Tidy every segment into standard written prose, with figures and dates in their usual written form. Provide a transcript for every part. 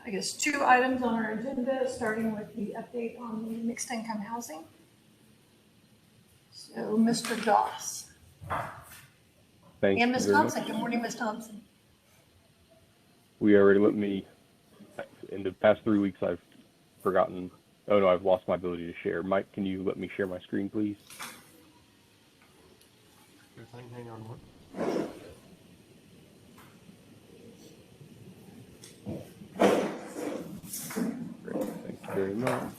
I guess, 2 items on our agenda, starting with the update on the mixed income housing. So, Mr. Goss. Thank and you Ms. very Thompson. much. Good morning, Ms. Thompson. We already let me, in the past 3 weeks, I've forgotten. Oh no, I've lost my ability to share. Mike, can you let me share my screen, please? Sure thing, hang on one. Great, thank you very much.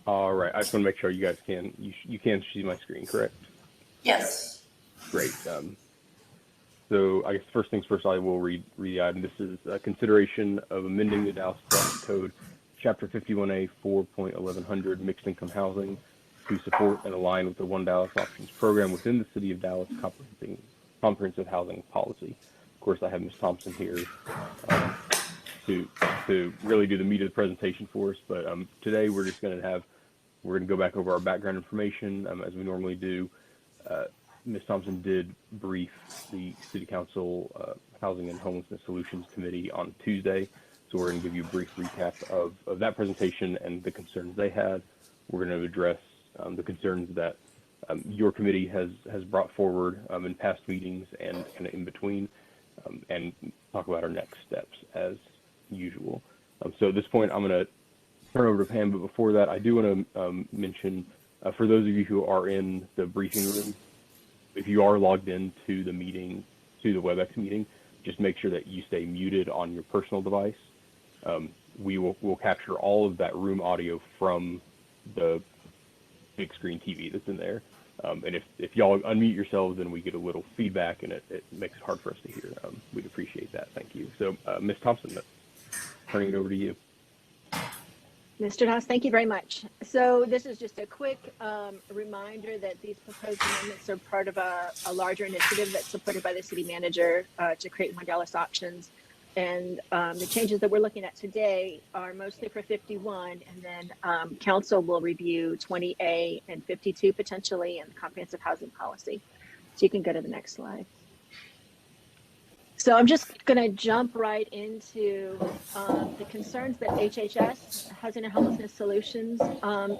All right, I just want to make sure you guys can, you can see my screen, correct? Yes. Great. So I guess first things first, I will read the item. This is a consideration of amending the Dallas Traffic Code, Chapter 51A, 4.1100, mixed income housing, to support and align with the One Dallas Options program within the City of Dallas comprehensive housing policy. Of course, I have Ms. Thompson here to really do the meat of the presentation for us. But today we're just going to go back over our background information as we normally do. Ms. Thompson did brief the City Council Housing and Homelessness Solutions Committee on Tuesday. So we're going to give you a brief recap of that presentation and the concerns they had. We're going to address the concerns that your committee has brought forward in past meetings and kind of in between, and talk about our next steps as usual. So at this point, I'm going to turn over to Pam, but before that, I do want to mention, for those of you who are in the briefing room, if you are logged into the meeting, to the WebEx meeting, just make sure that you stay muted on your personal device. We'll capture all of that room audio from the big screen TV that's in there. And if y'all unmute yourselves, then we get a little feedback, and it makes it hard for us to hear. We'd appreciate that. Thank you. So, Ms. Thompson, turning it over to you. Mr. Doss, thank you very much. So this is just a quick reminder that these proposed amendments are part of a larger initiative that's supported by the city manager to create One Dallas Options. And the changes that we're looking at today are mostly for 51, and then council will review 20A and 52 potentially, and the comprehensive housing policy. So you can go to the next slide. So I'm just going to jump right into the concerns that HHS, Housing and Homelessness Solutions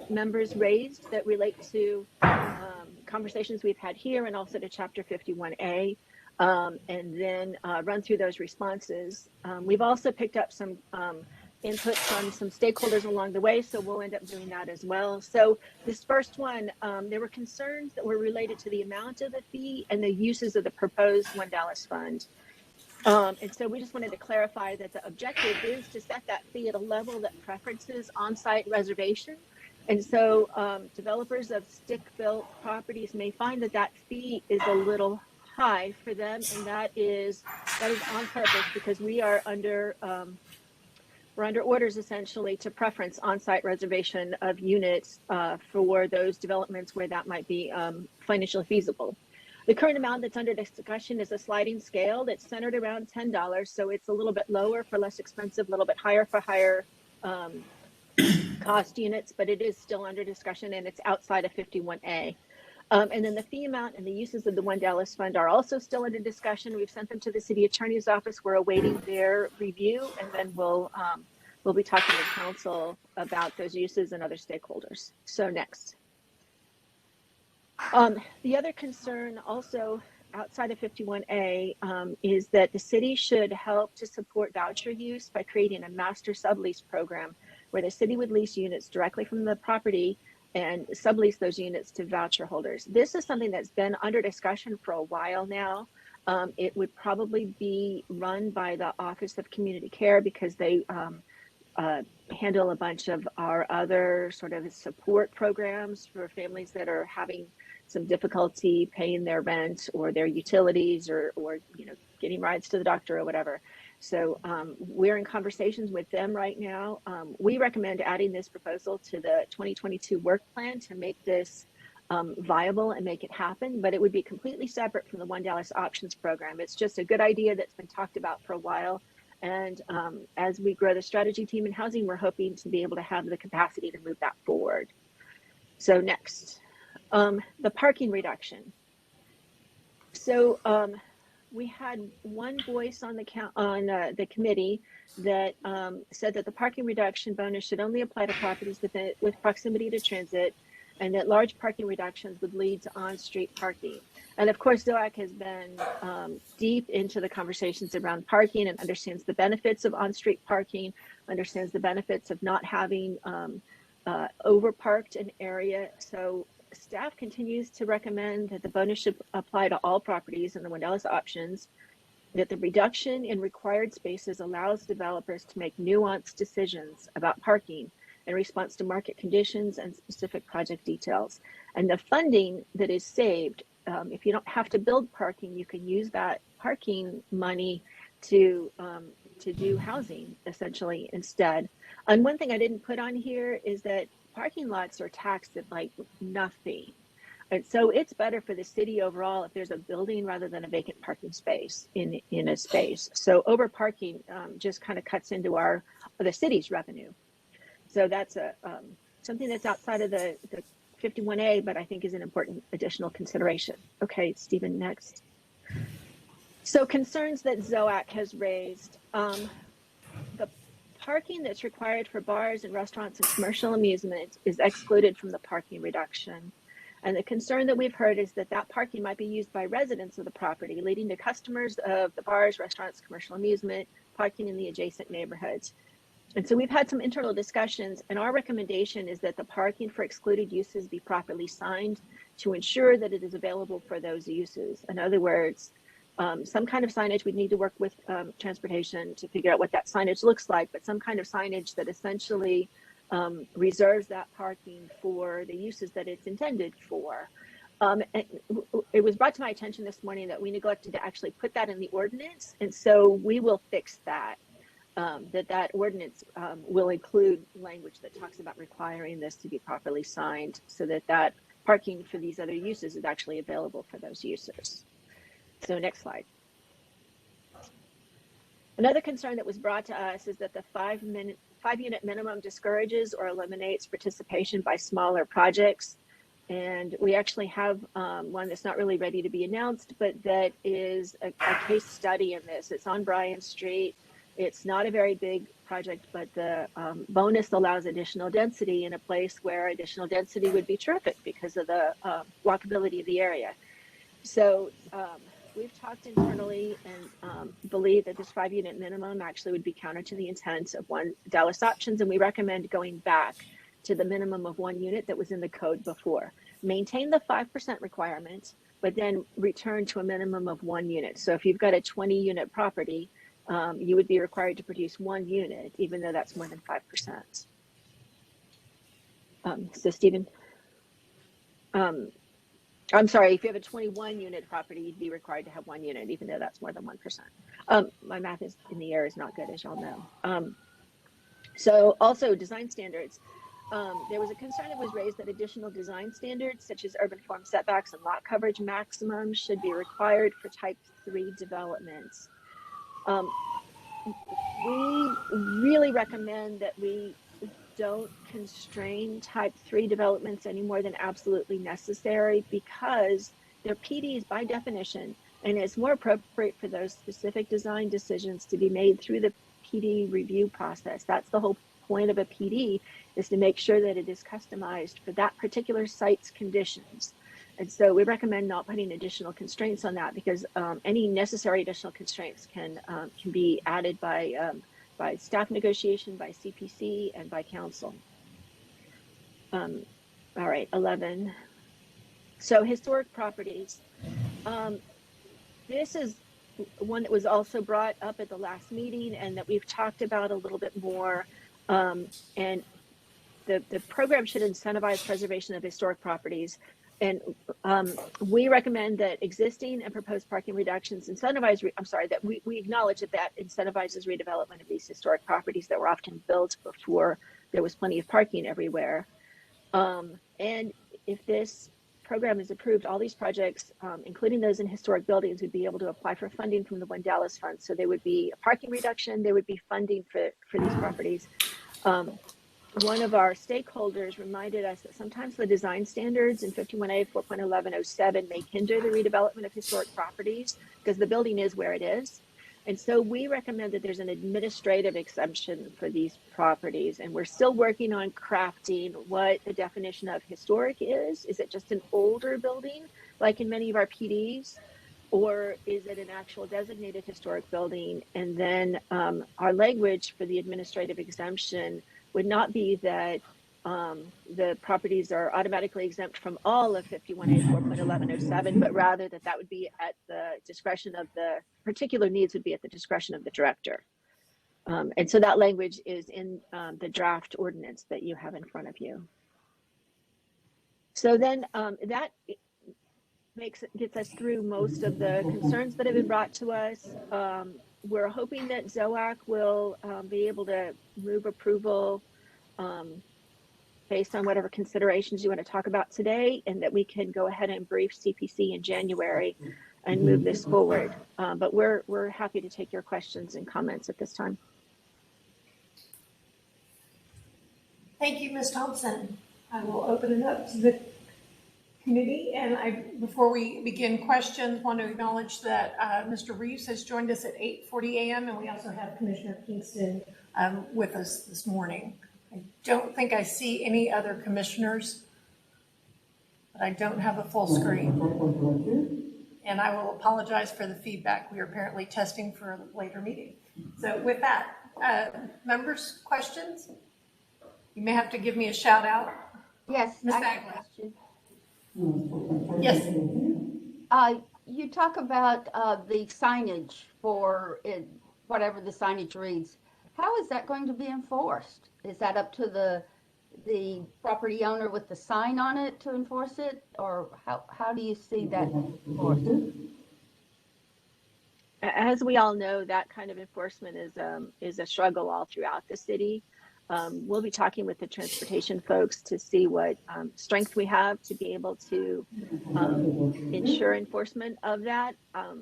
members raised that relate to conversations we've had here and also to Chapter 51A, and then run through those responses. We've also picked up some input from some stakeholders along the way, so we'll end up doing that as well. So this first one, there were concerns that were related to the amount of the fee and the uses of the proposed One Dallas Fund. And so we just wanted to clarify that the objective is to set that fee at a level that preferences on-site reservation. And so developers of stick-built properties may find that that fee is a little high for them, and that is on purpose, because we are under we're under orders essentially to preference on-site reservation of units for those developments where that might be financially feasible. The current amount that's under discussion is a sliding scale that's centered around $10, so it's a little bit lower for less expensive, a little bit higher for higher cost units, but it is still under discussion, and it's outside of 51A. And then the fee amount and the uses of the One Dallas Fund are also still under discussion. We've sent them to the city attorney's office. We're awaiting their review, and then we'll be talking to council about those uses and other stakeholders. So next. The other concern also outside of 51A is that the city should help to support voucher use by creating a master sublease program where the city would lease units directly from the property and sublease those units to voucher holders. This is something that's been under discussion for a while now. It would probably be run by the Office of Community Care because they handle a bunch of our other sort of support programs for families that are having some difficulty paying their rent or their utilities or getting rides to the doctor or whatever. So we're in conversations with them right now. We recommend adding this proposal to the 2022 work plan to make this viable and make it happen, but it would be completely separate from the One Dallas Options program. It's just a good idea that's been talked about for a while. And as we grow the strategy team in housing, we're hoping to be able to have the capacity to move that forward. So next, the parking reduction. So we had one voice on the committee that said that the parking reduction bonus should only apply to properties with proximity to transit, and that large parking reductions would lead to on-street parking. And of course, ZOAC has been deep into the conversations around parking and understands the benefits of on-street parking, understands the benefits of not having overparked an area. So staff continues to recommend that the bonus should apply to all properties in the One Dallas Options, that the reduction in required spaces allows developers to make nuanced decisions about parking in response to market conditions and specific project details. And the funding that is saved, if you don't have to build parking, you can use that parking money to do housing essentially instead. And one thing I didn't put on here is that parking lots are taxed at like nothing. And so it's better for the city overall if there's a building rather than a vacant parking space in a space. So over parking just kind of cuts into the city's revenue. So that's something that's outside of the 51A, but I think is an important additional consideration. Okay, Stephen, next. So concerns that ZOAC has raised. The parking that's required for bars and restaurants and commercial amusement is excluded from the parking reduction. And the concern that we've heard is that that parking might be used by residents of the property, leading to customers of the bars, restaurants, commercial amusement, parking in the adjacent neighborhoods. And so we've had some internal discussions, and our recommendation is that the parking for excluded uses be properly signed to ensure that it is available for those uses. In other words, some kind of signage, we'd need to work with transportation to figure out what that signage looks like, but some kind of signage that essentially reserves that parking for the uses that it's intended for. It was brought to my attention this morning that we neglected to actually put that in the ordinance, and so we will fix that. That ordinance will include language that talks about requiring this to be properly signed so that parking for these other uses is actually available for those users. So next slide. Another concern that was brought to us is that the 5-unit minimum discourages or eliminates participation by smaller projects. And we actually have one that's not really ready to be announced, but that is a case study in this. It's on Bryan Street. It's not a very big project, but the bonus allows additional density in a place where additional density would be terrific because of the walkability of the area. So we've talked internally and believe that this 5-unit minimum actually would be counter to the intent of One Dallas Options, and we recommend going back to the minimum of 1 unit that was in the code before. Maintain the 5% requirement, but then return to a minimum of 1 unit. So if you've got a 20-unit property, you would be required to produce 1 unit, even though that's more than 5%. So Stephen, I'm sorry, if you have a 21-unit property, you'd be required to have 1 unit, even though that's more than 1%. My math is in the air is not good, as y'all know. So also design standards. There was a concern that was raised that additional design standards, such as urban form setbacks and lot coverage maximums, should be required for type 3 developments. We really recommend that we don't constrain type 3 developments any more than absolutely necessary because they're PDs by definition, and it's more appropriate for those specific design decisions to be made through the PD review process. That's the whole point of a PD, is to make sure that it is customized for that particular site's conditions. And so we recommend not putting additional constraints on that because any necessary additional constraints can be added by staff negotiation, by CPC, and by council. All right, 11. So historic properties. This is one that was also brought up at the last meeting and that we've talked about a little bit more. And the program should incentivize preservation of historic properties. And we recommend that existing and proposed parking reductions incentivize, that we acknowledge that incentivizes redevelopment of these historic properties that were often built before there was plenty of parking everywhere. And if this program is approved, all these projects, including those in historic buildings, would be able to apply for funding from the One Dallas Fund. So there would be a parking reduction, there would be funding for these properties. One of our stakeholders reminded us that sometimes the design standards in 51A 4.1107 may hinder the redevelopment of historic properties because the building is where it is. And so we recommend that there's an administrative exemption for these properties. And we're still working on crafting what the definition of historic is. Is it just an older building, like in many of our PDs? Or is it an actual designated historic building? And then our language for the administrative exemption would not be that the properties are automatically exempt from all of 51A 4.1107, but rather that would be at the discretion of the particular needs would be at the discretion of the director. And so that language is in the draft ordinance that you have in front of you. So then that gets us through most of the concerns that have been brought to us. We're hoping that ZOAC will be able to move approval based on whatever considerations you want to talk about today, and that we can go ahead and brief CPC in January and move this forward. But we're happy to take your questions and comments at this time. Thank you, Ms. Thompson. I will open it up to the committee. And before we begin questions, want to acknowledge that Mr. Reeves has joined us at 8:40 a.m. and we also have Commissioner Kingston with us this morning. I don't think I see any other commissioners, but I don't have a full screen. And I will apologize for the feedback. We are apparently testing for a later meeting. So with that, members, questions? You may have to give me a shout out. Yes. Ms. I have a Bagley. question. Yes. You talk about the signage for whatever the signage reads. How is that going to be enforced? Is that up to the property owner with the sign on it to enforce it, or how do you see that enforced? As we all know, that kind of enforcement is a struggle all throughout the city. We'll be talking with the transportation folks to see what strength we have to be able to ensure enforcement of that.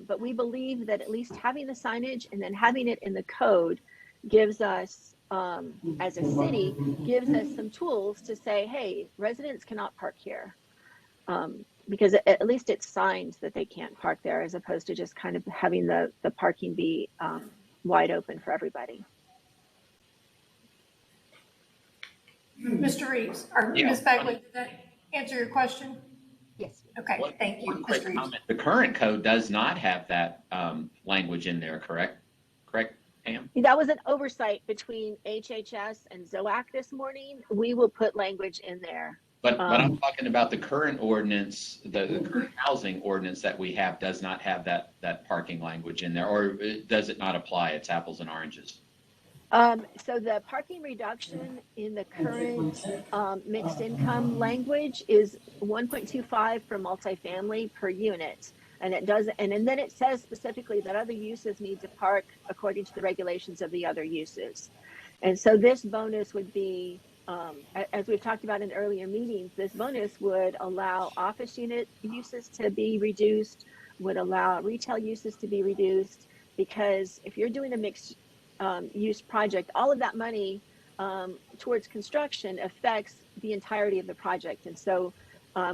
But we believe that at least having the signage and then having it in the code gives us, as a city, gives us some tools to say, hey, residents cannot park here. Because at least it's signed that they can't park there, as opposed to just kind of having the parking be wide open for everybody. Mr. Reeves, or Ms. Bagley, did that answer your question? Yes. Okay, thank you. One quick Mr. Reeves. comment. The current code does not have that language in there, correct? Correct, Pam? That was an oversight between HHS and ZOAC this morning. We will put language in there. But I'm talking about the current ordinance, the current housing ordinance that we have does not have that parking language in there, or does it not apply? It's apples and oranges. So the parking reduction in the current mixed income language is 1.25 for multifamily per unit. And it does, and then it says specifically that other uses need to park according to the regulations of the other uses. And so this bonus would be, as we've talked about in earlier meetings, this bonus would allow office unit uses to be reduced, would allow retail uses to be reduced, because if you're doing a mixed use project, all of that money towards construction affects the entirety of the project. And so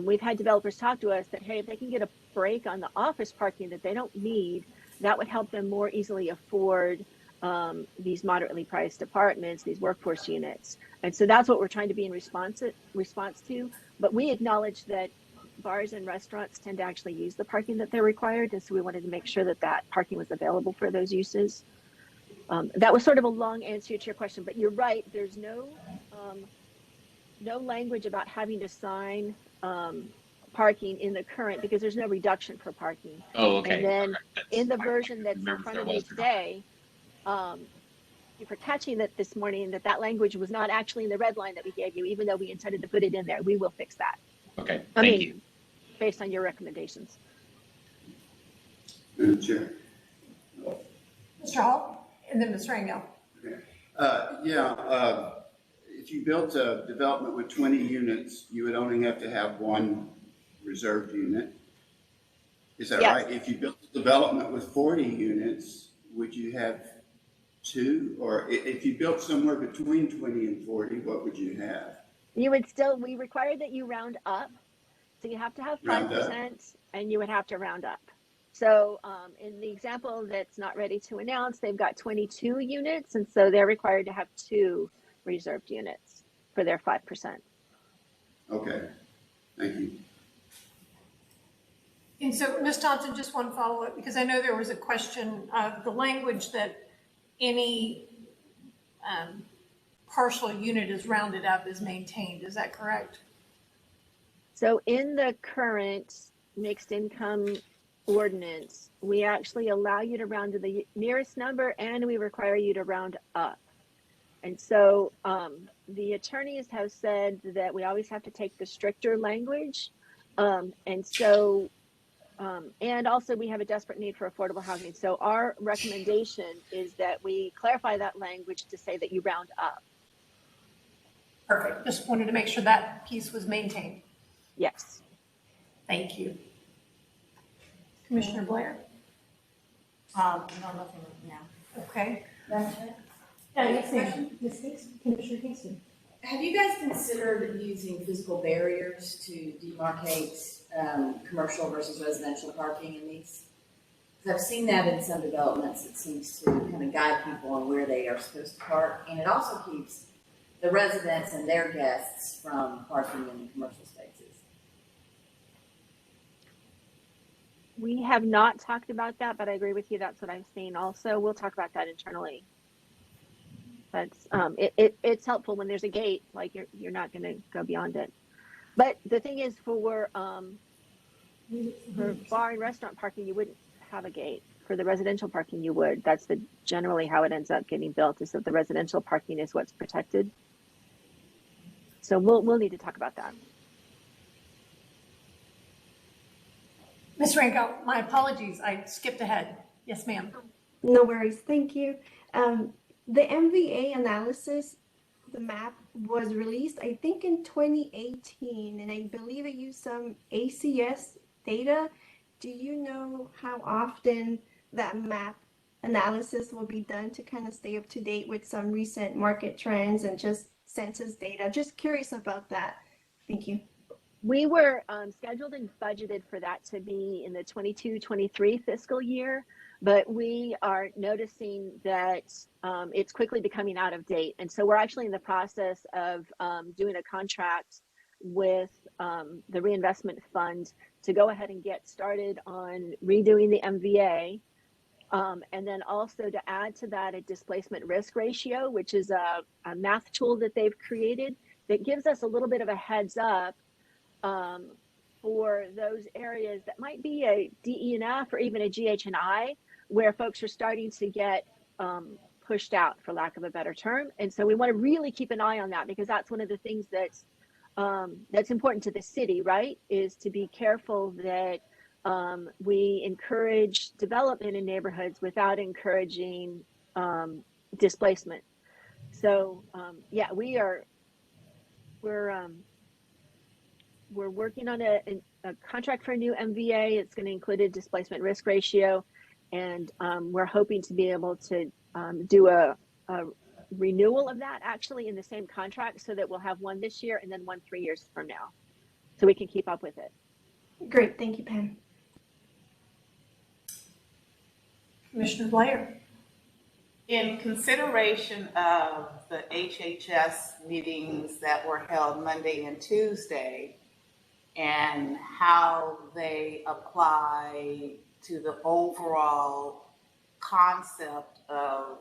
we've had developers talk to us that, hey, if they can get a break on the office parking that they don't need, that would help them more easily afford these moderately priced apartments, these workforce units. And so that's what we're trying to be in response to. But we acknowledge that bars and restaurants tend to actually use the parking that they're required. And so we wanted to make sure that that parking was available for those uses. That was sort of a long answer to your question, but you're right. There's no language about having to sign parking in the current, because there's no reduction for parking. Oh, okay. And then Okay. in the version that's in Remember front there of me was or not. today, you for catching that this morning, that language was not actually in the red line that we gave you, even though we intended to put it in there. We will fix that. Okay, thank you. Based on your recommendations. Madam Chair. Mr. Hall, and then Ms. Rangel. If you built a development with 20 units, you would only have to have one reserved unit. Is that Yes. right? If you built a development with 40 units, would you have two? Or if you built somewhere between 20 and 40, what would you have? You would still, we require that you round up. So you have to have Round up? 5% and you would have to round up. So in the example that's not ready to announce, they've got 22 units. And so they're required to have 2 reserved units for their 5%. Okay, thank you. And so, Ms. Thompson, just one follow-up, because I know there was a question of the language that any partial unit is rounded up is maintained. Is that correct? So in the current mixed income ordinance, we actually allow you to round to the nearest number and we require you to round up. And so the attorneys have said that we always have to take the stricter language. And also we have a desperate need for affordable housing. So our recommendation is that we clarify that language to say that you round up. Perfect. Just wanted to make sure that piece was maintained. Yes. Thank you. Commissioner Blair? No, nothing now. Okay. That's it. Yes, ma'am. Ms. Kingston, Commissioner Kingston. Have you guys considered using physical barriers to demarcate commercial versus residential parking in these? Because I've seen that in some developments. It seems to kind of guide people on where they are supposed to park, and it also keeps the residents and their guests from parking in commercial spaces. We have not talked about that, but I agree with you. That's what I've seen also. We'll talk about that internally. That's it's helpful when there's a gate, like you're not going to go beyond it. But the thing is, for bar and restaurant parking, you wouldn't have a gate. For the residential parking, you would. That's generally how it ends up getting built, is that the residential parking is what's protected. So we'll need to talk about that. Ms. Ranko, my apologies. I skipped ahead. Yes, ma'am. No worries. Thank you. The MVA analysis, the map was released, I think, in 2018, and I believe it used some ACS data. Do you know how often that map analysis will be done to kind of stay up to date with some recent market trends and just census data? Just curious about that. Thank you. We were scheduled and budgeted for that to be in the 22-23 fiscal year, but we are noticing that it's quickly becoming out of date. And so we're actually in the process of doing a contract with the reinvestment fund to go ahead and get started on redoing the MVA. And then also to add to that a displacement risk ratio, which is a math tool that they've created that gives us a little bit of a heads up for those areas that might be a DE&F or even a GH&I, where folks are starting to get pushed out, for lack of a better term. And so we want to really keep an eye on that, because that's one of the things that's important to the city, right? Is to be careful that we encourage development in neighborhoods without encouraging displacement. So yeah, we're working on a contract for a new MVA. It's going to include a displacement risk ratio, and we're hoping to be able to do a renewal of that actually in the same contract, so that we'll have one this year and then one 3 years from now, so we can keep up with it. Great. Thank you, Pam. Commissioner Blair. In consideration of the HHS meetings that were held Monday and Tuesday, and how they apply to the overall concept of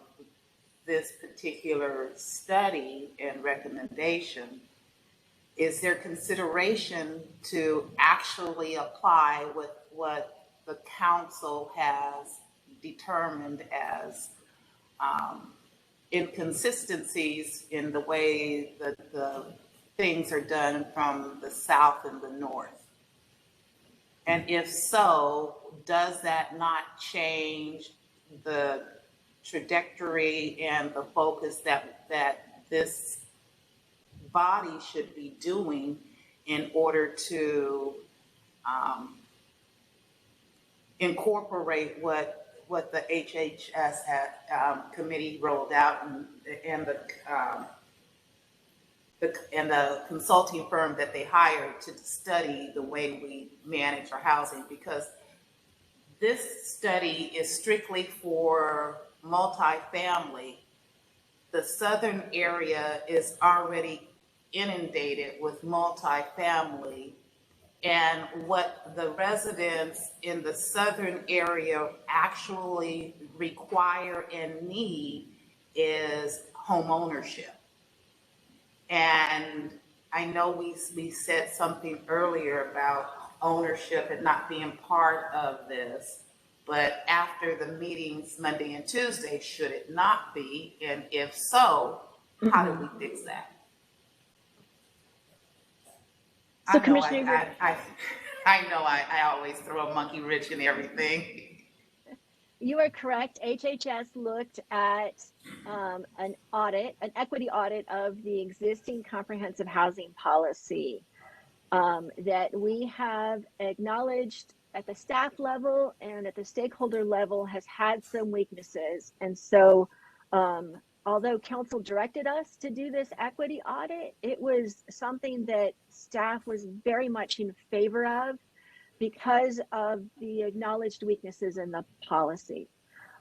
this particular study and recommendation, is there consideration to actually apply with what the council has determined as inconsistencies in the way that the things are done from the south and the north? And if so, does that not change the trajectory and the focus that this body should be doing in order to um, incorporate what the HHS had, committee rolled out and the consulting firm that they hired to study the way we manage our housing, because this study is strictly for multifamily. The southern area is already inundated with multifamily. And what the residents in the southern area actually require and need is home ownership. And I know we said something earlier about ownership and not being part of this, but after the meetings Monday and Tuesday, should it not be? And if so, how do we fix that? So I know Commissioner, I know I always throw a monkey wrench in everything. you are correct. HHS looked at an equity audit of the existing comprehensive housing policy that we have acknowledged at the staff level and at the stakeholder level has had some weaknesses. And so, although council directed us to do this equity audit, it was something that staff was very much in favor of because of the acknowledged weaknesses in the policy.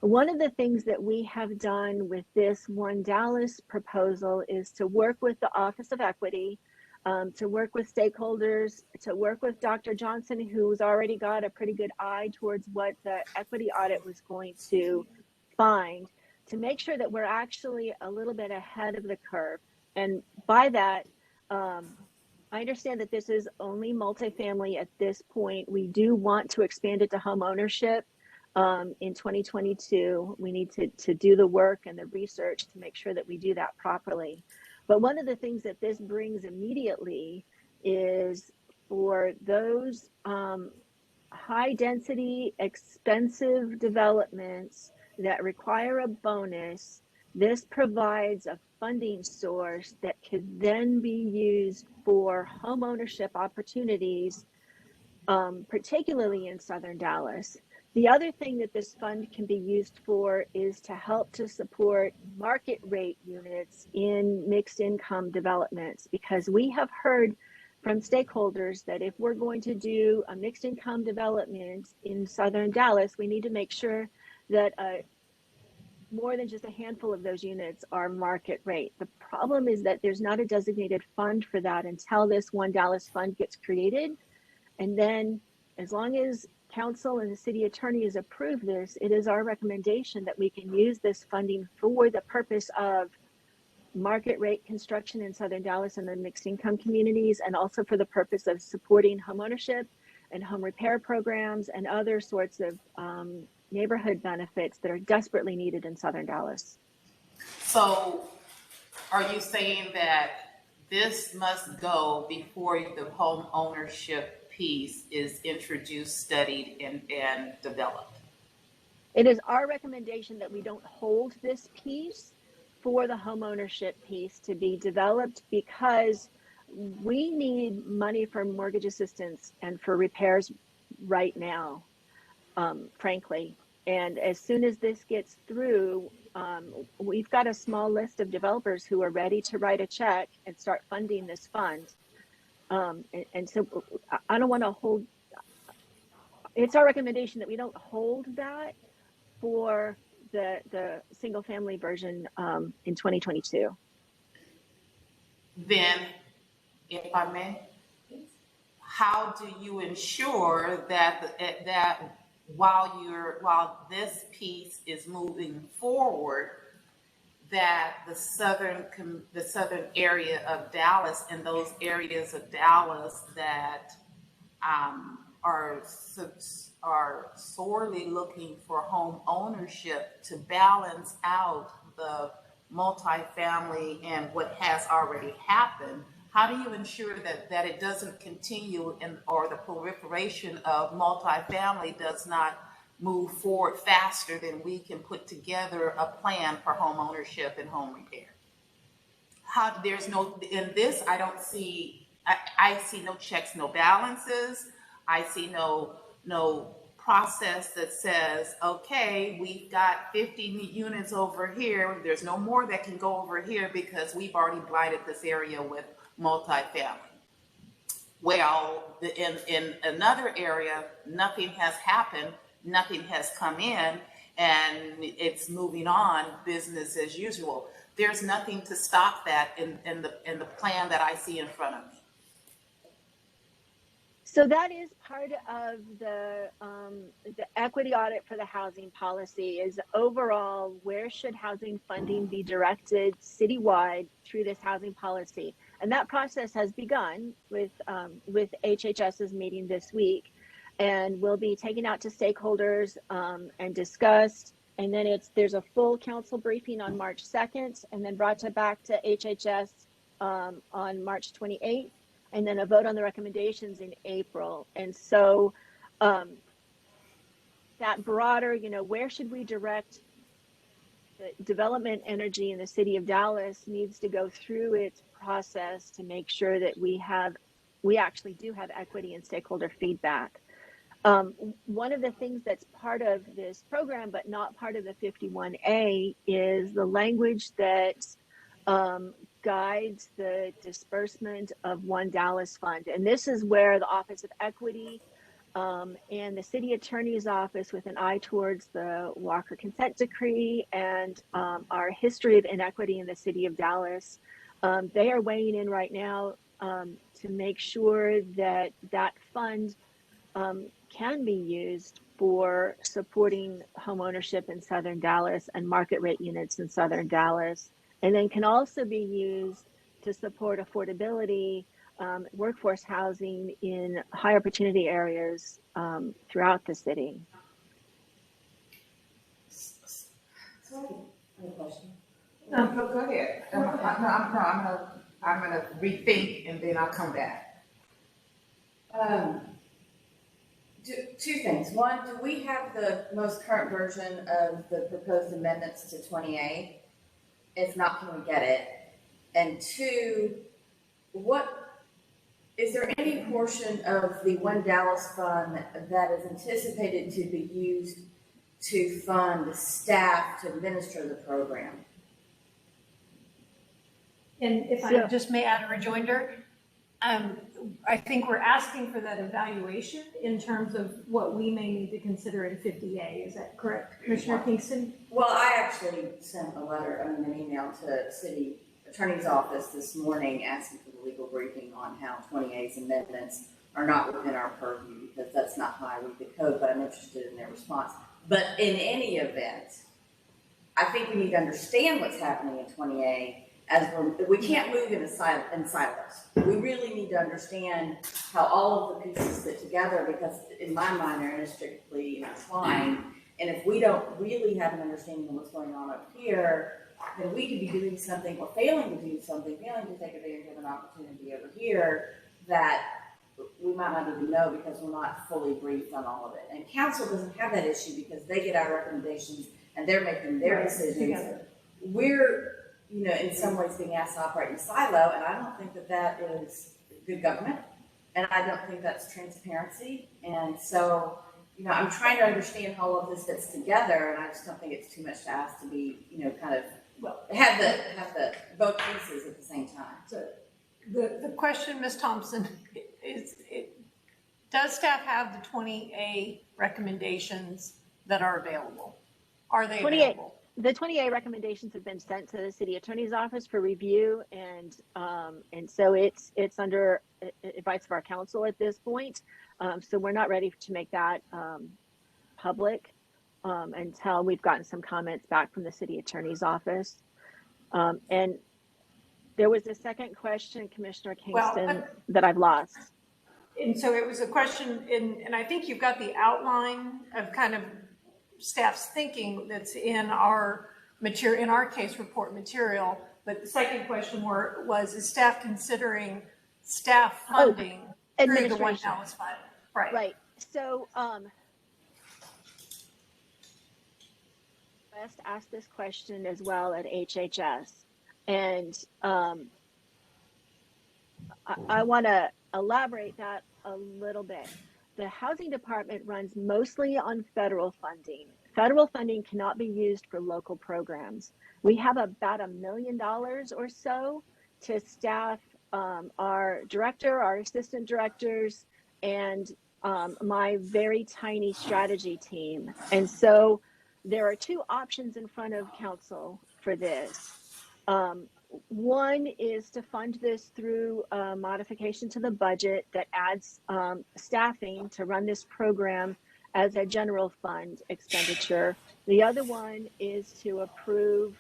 One of the things that we have done with this One Dallas proposal is to work with the Office of Equity, to work with stakeholders, to work with Dr. Johnson, who's already got a pretty good eye towards what the equity audit was going to find, to make sure that we're actually a little bit ahead of the curve. And by that, I understand that this is only multifamily at this point. We do want to expand it to home ownership in 2022. We need to do the work and the research to make sure that we do that properly. But one of the things that this brings immediately is for those high density, expensive developments that require a bonus, this provides a funding source that could then be used for home ownership opportunities, particularly in Southern Dallas. The other thing that this fund can be used for is to help to support market rate units in mixed income developments, because we have heard from stakeholders that if we're going to do a mixed income development in Southern Dallas, we need to make sure that more than just a handful of those units are market rate. The problem is that there's not a designated fund for that until this One Dallas fund gets created. And then as long as council and the city attorney has approved this, it is our recommendation that we can use this funding for the purpose of market rate construction in Southern Dallas and the mixed income communities, and also for the purpose of supporting homeownership and home repair programs and other sorts of neighborhood benefits that are desperately needed in Southern Dallas. So are you saying that this must go before the home ownership piece is introduced, studied, and developed? It is our recommendation that we don't hold this piece for the homeownership piece to be developed, because we need money for mortgage assistance and for repairs right now, frankly. And as soon as this gets through, we've got a small list of developers who are ready to write a check and start funding this fund. And so I don't want to hold, it's our recommendation that we don't hold that for the single family version in 2022. Then, if I may, how do you ensure that while this piece is moving forward, that the southern area of Dallas and those areas of Dallas that are sorely looking for home ownership to balance out the multifamily and what has already happened, how do you ensure that it doesn't continue or the proliferation of multifamily does not move forward faster than we can put together a plan for home ownership and home repair? There's no, in this, I don't see, I see no checks, no balances. I see no process that says, okay, we've got 50 units over here. There's no more that can go over here because we've already blighted this area with multifamily. Well, in another area, nothing has happened, nothing has come in, and it's moving on, business as usual. There's nothing to stop that in the plan that I see in front of me. So that is part of the equity audit for the housing policy is overall, where should housing funding be directed citywide through this housing policy? And that process has begun with HHS's meeting this week, and will be taken out to stakeholders and discussed. And then there's a full council briefing on March 2nd, and then brought back to HHS on March 28th. And then a vote on the recommendations in April. And so that broader, where should we direct the development energy in the city of Dallas needs to go through its process to make sure that we actually do have equity and stakeholder feedback. One of the things that's part of this program, but not part of the 51A, is the language that guides the disbursement of One Dallas Fund. And this is where the Office of Equity and the City Attorney's Office, with an eye towards the Walker Consent Decree and our history of inequity in the City of Dallas, they are weighing in right now to make sure that that fund can be used for supporting homeownership in Southern Dallas and market rate units in Southern Dallas, and then can also be used to support affordability, workforce housing in high opportunity areas throughout the city. So I have a question. No, go ahead. I'm gonna rethink and then I'll come back. Two things. One, do we have the most current version of the proposed amendments to 28? If not, can we get it? And two, is there any portion of the One Dallas Fund that is anticipated to be used to fund staff to administer the program? And if I just may add a rejoinder, I think we're asking for that evaluation in terms of what we may need to consider in 50A. Is that correct, Commissioner Kingston? Well, I actually sent an email to City Attorney's Office this morning asking for the legal briefing on how 28's amendments are not within our purview, because that's not how I read the code, but I'm interested in their response. But in any event, I think we need to understand what's happening in 28. We can't move in silos. We really need to understand how all of the pieces fit together, because in my mind, they're inextricably intertwined. And if we don't really have an understanding of what's going on up here, then we could be doing something or failing to do something, failing to take advantage of an opportunity over here that we might not even know because we're not fully briefed on all of it. And council doesn't have that issue because they get our recommendations and they're making their decisions. Together. We're, in some ways being asked to operate in a silo, and I don't think that that is good government, and I don't think that's transparency. And so, I'm trying to understand how all of this fits together, and I just don't think it's too much to ask to be, kind of have the both pieces at the same time. So the question, Ms. Thompson, is does staff have the 20A recommendations that are available? Are they available? The 28 recommendations have been sent to the city attorney's office for review, and so it's under advice of our council at this point. So we're not ready to make that public until we've gotten some comments back from the city attorney's office. And there was a second question, Commissioner Kingston, that I've lost. And so it was a question, and I think you've got the outline of kind of staff's thinking that's in our material, in our case report material. But the second question was, is staff considering staff funding through the One Dallas Fund? Right. Right. So, West asked this question as well at HHS, and I want to elaborate that a little bit. the housing department runs mostly on federal funding. Federal funding cannot be used for local programs. We have about $1 million or so to staff our director, our assistant directors, and my very tiny strategy team. And so there are two options in front of council for this. One is to fund this through a modification to the budget that adds staffing to run this program as a general fund expenditure. The other one is to approve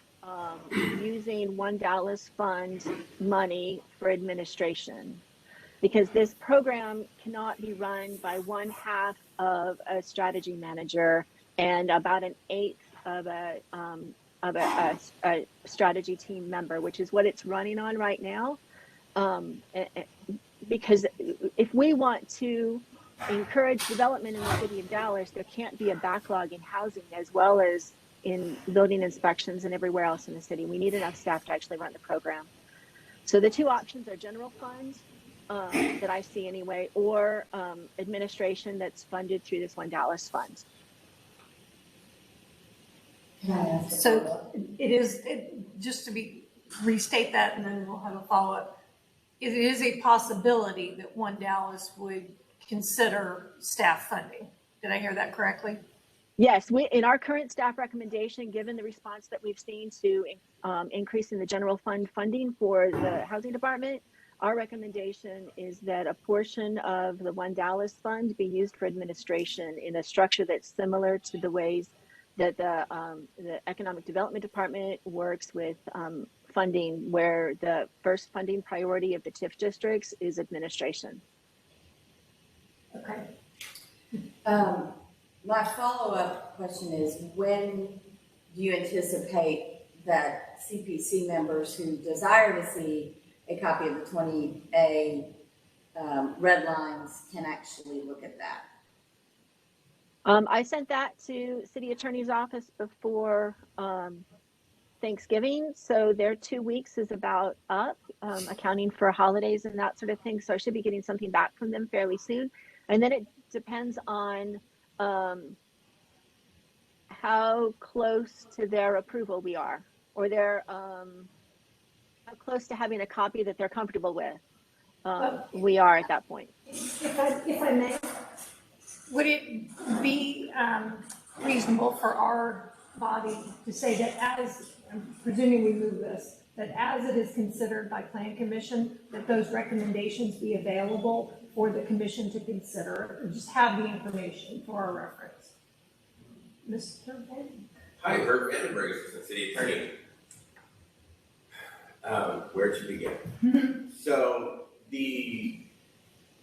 using One Dallas Fund money for administration, because this program cannot be run by one half of a strategy manager and about an eighth of a strategy team member, which is what it's running on right now. Because if we want to encourage development in the city of Dallas, there can't be a backlog in housing as well as in building inspections and everywhere else in the city. We need enough staff to actually run the program. So the two options are general funds that I see anyway, or administration that's funded through this One Dallas Fund. So just to restate that, and then we'll have a follow-up. It is a possibility that One Dallas would consider staff funding. Did I hear that correctly? Yes, in our current staff recommendation, given the response that we've seen to increasing the general fund funding for the housing department, our recommendation is that a portion of the One Dallas Fund be used for administration in a structure that's similar to the ways that the Economic Development Department works with funding, where the first funding priority of the TIF districts is administration. Okay. My follow-up question is, when do you anticipate that CPC members who desire to see a copy of the 20A red lines can actually look at that? I sent that to City Attorney's Office before Thanksgiving, so their 2 weeks is about up, accounting for holidays and that sort of thing. So I should be getting something back from them fairly soon. And then it depends on how close to their approval we are, or their how close to having a copy that they're comfortable with we are at that point. If I may, would it be reasonable for our body to say that, as, I'm presuming we move this, that as it is considered by Plan Commission, that those recommendations be available for the commission to consider, or just have the information for our reference? Mr. Ben? Hi, Herb Vandenberg, Assistant City Attorney. Where to begin? So the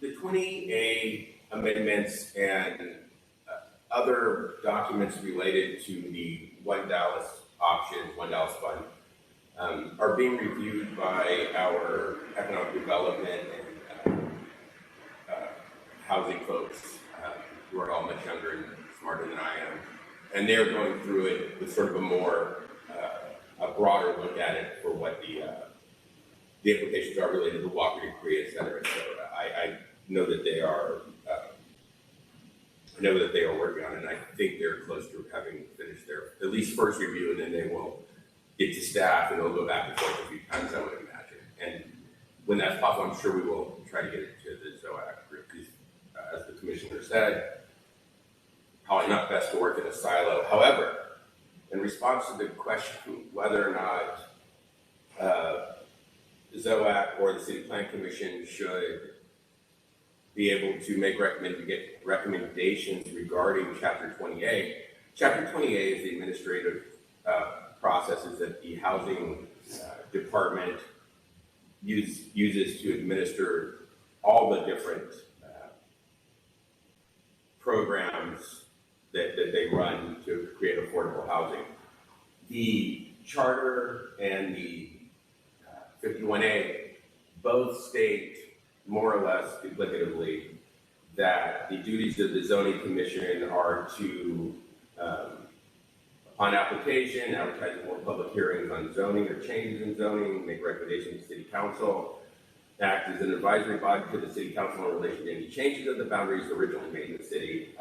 20A amendments and other documents related to the One Dallas option, One Dallas Fund, are being reviewed by our economic development and housing folks who are all much younger and smarter than I am. And they're going through it with sort of a more, a broader look at it for what the implications are related to Walker Decree, et cetera, et cetera. I know that they are, working on it, and I think they're close to having finished their at least first review, and then they will get to staff and they'll go back and forth a few times, I would imagine. And when that's possible, I'm sure we will try to get it to the ZOAC group, because as the commissioner said, probably not best to work in a silo. However, in response to the question whether or not ZOAC or the City Plan Commission should be able to make recommendations regarding Chapter 20A. Chapter 20A is the administrative processes that the Housing Department uses to administer all the different programs that they run to create affordable housing. The charter and the 51A both state more or less duplicatively that the duties of the zoning commission are to, upon application, advertise more public hearings on zoning or changes in zoning, make recommendations to city council, act as an advisory body to the city council in relation to any changes of the boundaries originally made in the city,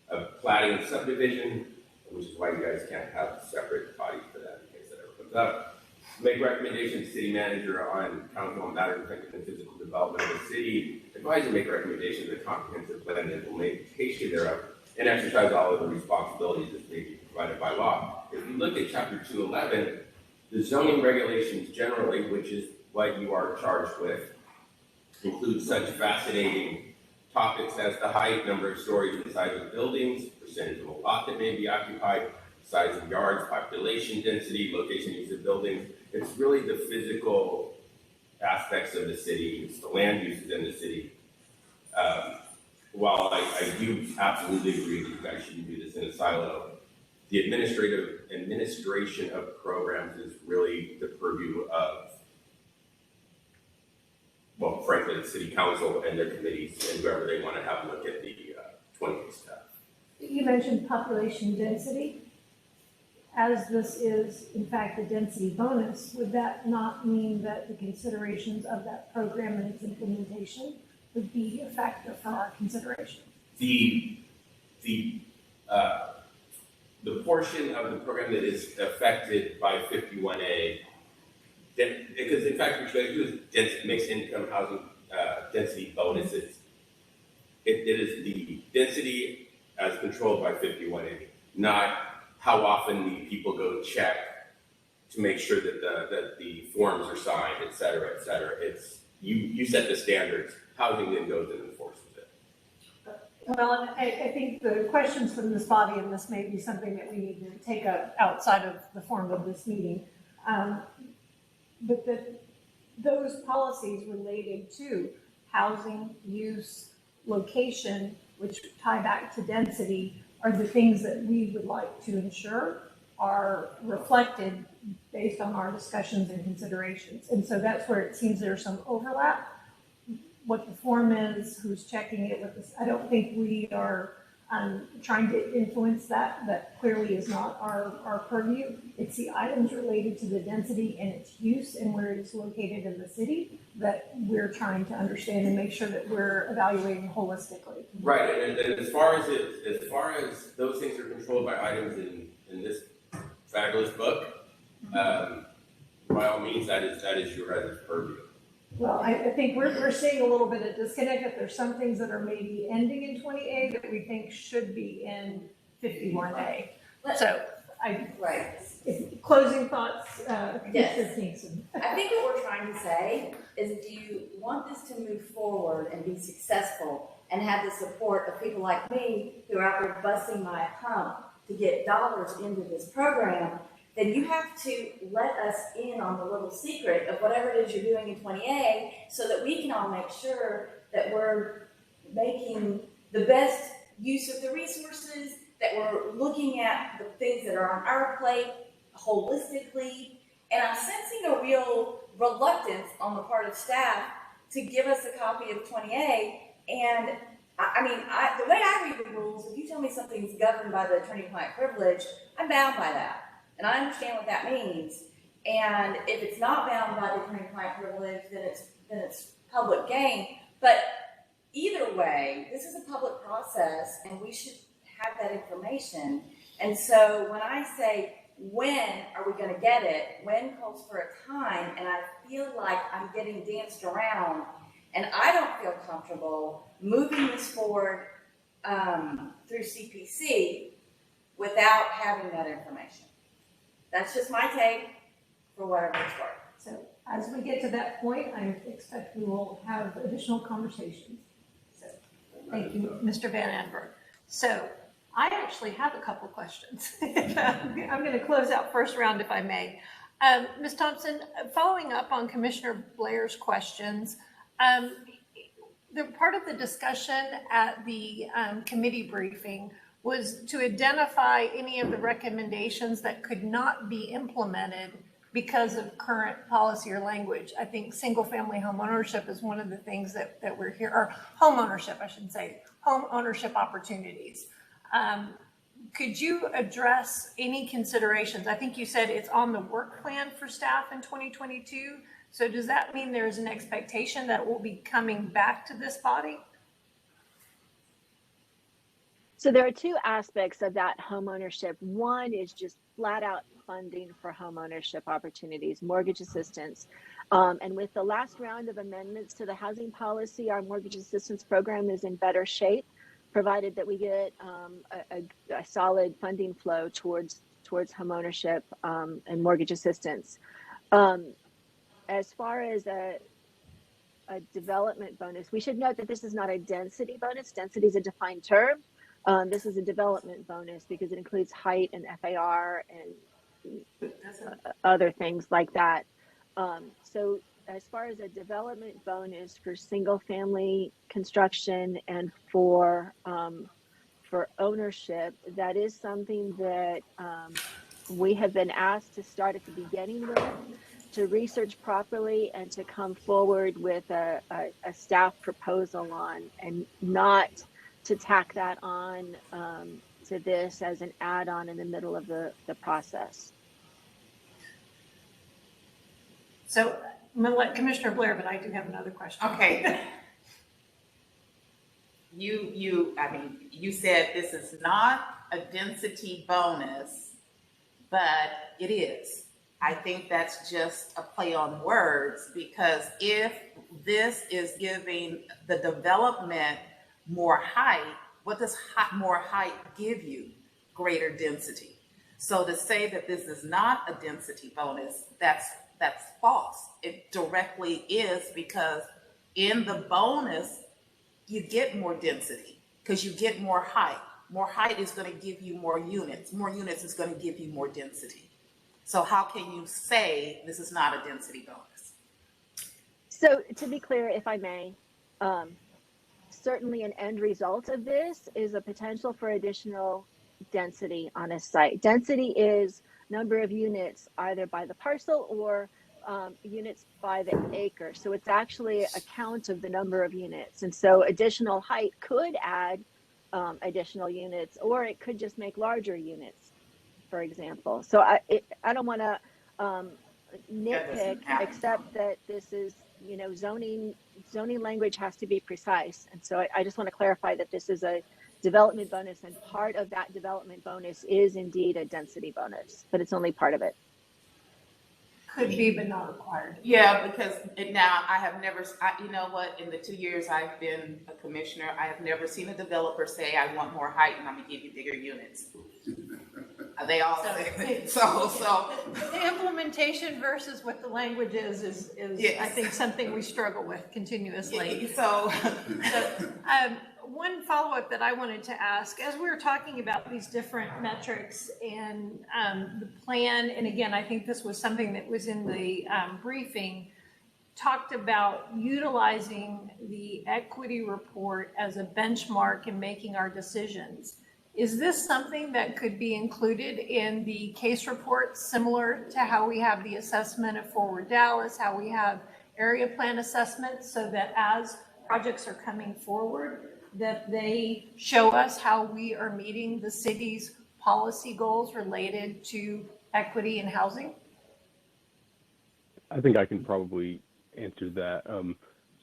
of platting and subdivision, which is why you guys can't have separate bodies for that in case that ever comes up. Make recommendations to city manager on council on matters affecting the physical development of the city. Advise and make recommendations of the comprehensive plan and implementation thereof, and exercise all of the responsibilities that may be provided by law. If you look at chapter 211, the zoning regulations generally, which is what you are charged with, include such fascinating topics as the height, number of stories, and size of buildings, percentage of a lot that may be occupied, size of yards, population density, location use of buildings. It's really the physical aspects of the city, it's the land uses in the city. While I do absolutely agree that you guys shouldn't do this in a silo, the administration of programs is really the purview of, well, frankly, the city council and their committees and whoever they want to have a look at the 20 staff. You mentioned population density. As this is, in fact, a density bonus, would that not mean that the considerations of that program and its implementation would be a factor for our consideration? The portion of the program that is affected by 51A, because in fact, what you do is density, mixed income housing density bonuses. It is the density as controlled by 51A, not how often the people go check to make sure that the forms are signed, et cetera, et cetera. It's you set the standards, housing then goes and enforces it. Well, I think the questions from this body, and this may be something that we need to take up outside of the form of this meeting, but those policies related to housing, use, location, which tie back to density, are the things that we would like to ensure are reflected based on our discussions and considerations. And so that's where it seems there's some overlap. What the form is, who's checking it with this, I don't think we are trying to influence that. That clearly is not our purview. It's the items related to the density and its use and where it is located in the city that we're trying to understand and make sure that we're evaluating holistically. Right, and as far as those things are controlled by items in this fabulous book, by all means, that is your guys' purview. Well, I think we're seeing a little bit of disconnect. If there's some things that are maybe ending in 20A that we think should be in 51A. So closing thoughts, Yes. Mr. Kingston. I think what we're trying to say is if you want this to move forward and be successful and have the support of people like me who are out there busting my hump to get dollars into this program, then you have to let us in on the little secret of whatever it is you're doing in 20A so that we can all make sure that we're making the best use of the resources, that we're looking at the things that are on our plate holistically. And I'm sensing a real reluctance on the part of staff to give us a copy of 20A. And the way I read the rules, if you tell me something's governed by the attorney-client privilege, I'm bound by that. And I understand what that means. And if it's not bound by the attorney-client privilege, then it's public gain. But either way, this is a public process, and we should have that information. And so when I say, when are we going to get it? When calls for a time, and I feel like I'm getting danced around, and I don't feel comfortable moving this forward through CPC without having that information. That's just my take for whatever it's worth. So as we get to that point, I expect we will have additional conversations. So thank you, Mr. Van Andberg. So I actually have a couple questions. I'm going to close out first round if I may. Ms. Thompson, following up on Commissioner Blair's questions, the part of the discussion at the committee briefing was to identify any of the recommendations that could not be implemented because of current policy or language. I think single-family home ownership is one of the things that we're here, or home ownership, I should say, home ownership opportunities. Could you address any considerations? I think you said it's on the work plan for staff in 2022. So does that mean there's an expectation that will be coming back to this body? So there are two aspects of that homeownership. One is just flat out funding for homeownership opportunities, mortgage assistance. And with the last round of amendments to the housing policy, our mortgage assistance program is in better shape, provided that we get a solid funding flow towards homeownership and mortgage assistance. As far as a development bonus, we should note that this is not a density bonus. Density is a defined term. This is a development bonus because it includes height and FAR and other things like that. So as far as a development bonus for single family construction and for ownership, that is something that we have been asked to start at the beginning with, to research properly and to come forward with a staff proposal on, and not to tack that on to this as an add-on in the middle of the process. So I'm going to let Commissioner Blair, but I do have another question. Okay. You said this is not a density bonus, but it is. I think that's just a play on words, because if this is giving the development more height, what does more height give you? Greater density. So to say that this is not a density bonus, that's false. It directly is, because in the bonus, you get more density because you get more height. More height is going to give you more units. More units is going to give you more density. So how can you say this is not a density bonus? So to be clear, if I may, certainly an end result of this is a potential for additional density on a site. Density is number of units either by the parcel or units by the acre. So it's actually a count of the number of units. And so additional height could add additional units, or it could just make larger units, for example. So I don't want to nitpick, except that this is, zoning language has to be precise. And so I just want to clarify that this is a development bonus, and part of that development bonus is indeed a density bonus, but it's only part of it. Could be, but not required. Yeah, because now I have never, you know what, in the 2 years I've been a commissioner, I have never seen a developer say, I want more height and I'm gonna give you bigger units. They all say so. The implementation versus what the language is yes. I think something we struggle with continuously. So one follow-up that I wanted to ask, as we were talking about these different metrics and the plan, and again, I think this was something that was in the briefing, talked about utilizing the equity report as a benchmark in making our decisions. Is this something that could be included in the case report, similar to how we have the assessment of Forward Dallas, how we have area plan assessments, so that as projects are coming forward, that they show us how we are meeting the city's policy goals related to equity and housing? I think I can probably answer that.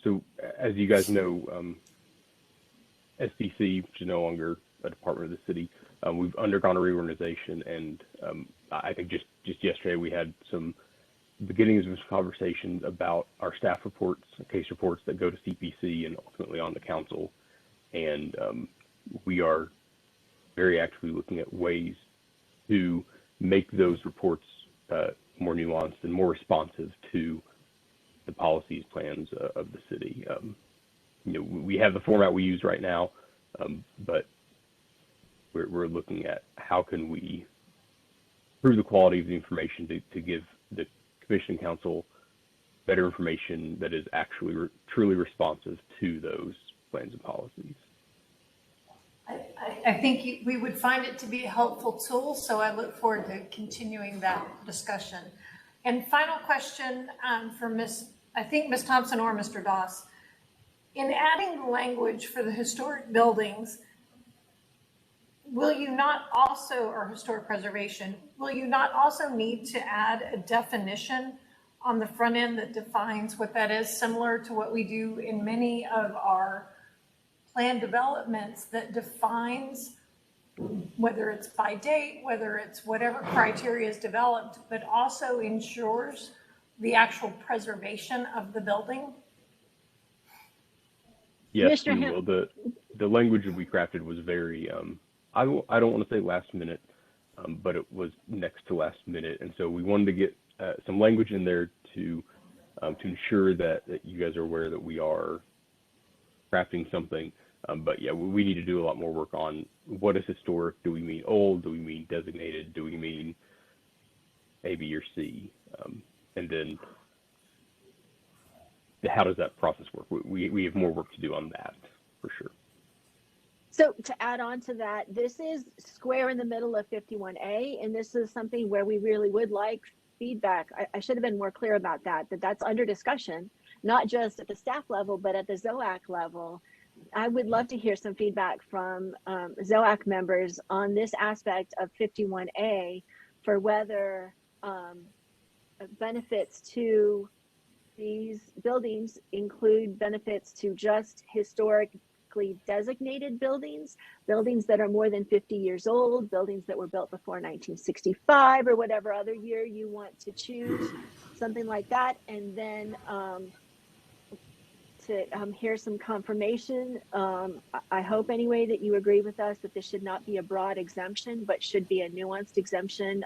So as you guys know, SDC, which is no longer a department of the city, we've undergone a reorganization, and I think just yesterday we had some beginnings of conversations about our staff reports, case reports that go to CPC and ultimately on the council. And we are very actively looking at ways to make those reports more nuanced and more responsive to the policies, plans of the city. We have the format we use right now, but we're looking at how can we improve the quality of the information to give the Commission Council better information that is actually truly responsive to those plans and policies. I think we would find it to be a helpful tool, so I look forward to continuing that discussion. And final question for Ms. Thompson or Mr. Doss. In adding the language for the historic buildings, will you not also, or historic preservation, will you not also need to add a definition on the front end that defines what that is, similar to what we do in many of our plan developments that defines whether it's by date, whether it's whatever criteria is developed, but also ensures the actual preservation of the building? Yes, Commissioner we Ham- will. The language that we crafted was very, I don't want to say last minute, but it was next to last minute. And so we wanted to get some language in there to ensure that you guys are aware that we are crafting something. But yeah, we need to do a lot more work on what is historic. Do we mean old? Do we mean designated? Do we mean A, B, or C? And then how does that process work? We have more work to do on that for sure. So to add on to that, this is square in the middle of 51A, and this is something where we really would like feedback. I should have been more clear about that, that's under discussion, not just at the staff level, but at the ZOAC level. I would love to hear some feedback from ZOAC members on this aspect of 51A for whether benefits to these buildings include benefits to just historically designated buildings, buildings that are more than 50 years old, buildings that were built before 1965 or whatever other year you want to choose, something like that. And then to hear some confirmation. I hope anyway that you agree with us that this should not be a broad exemption, but should be a nuanced exemption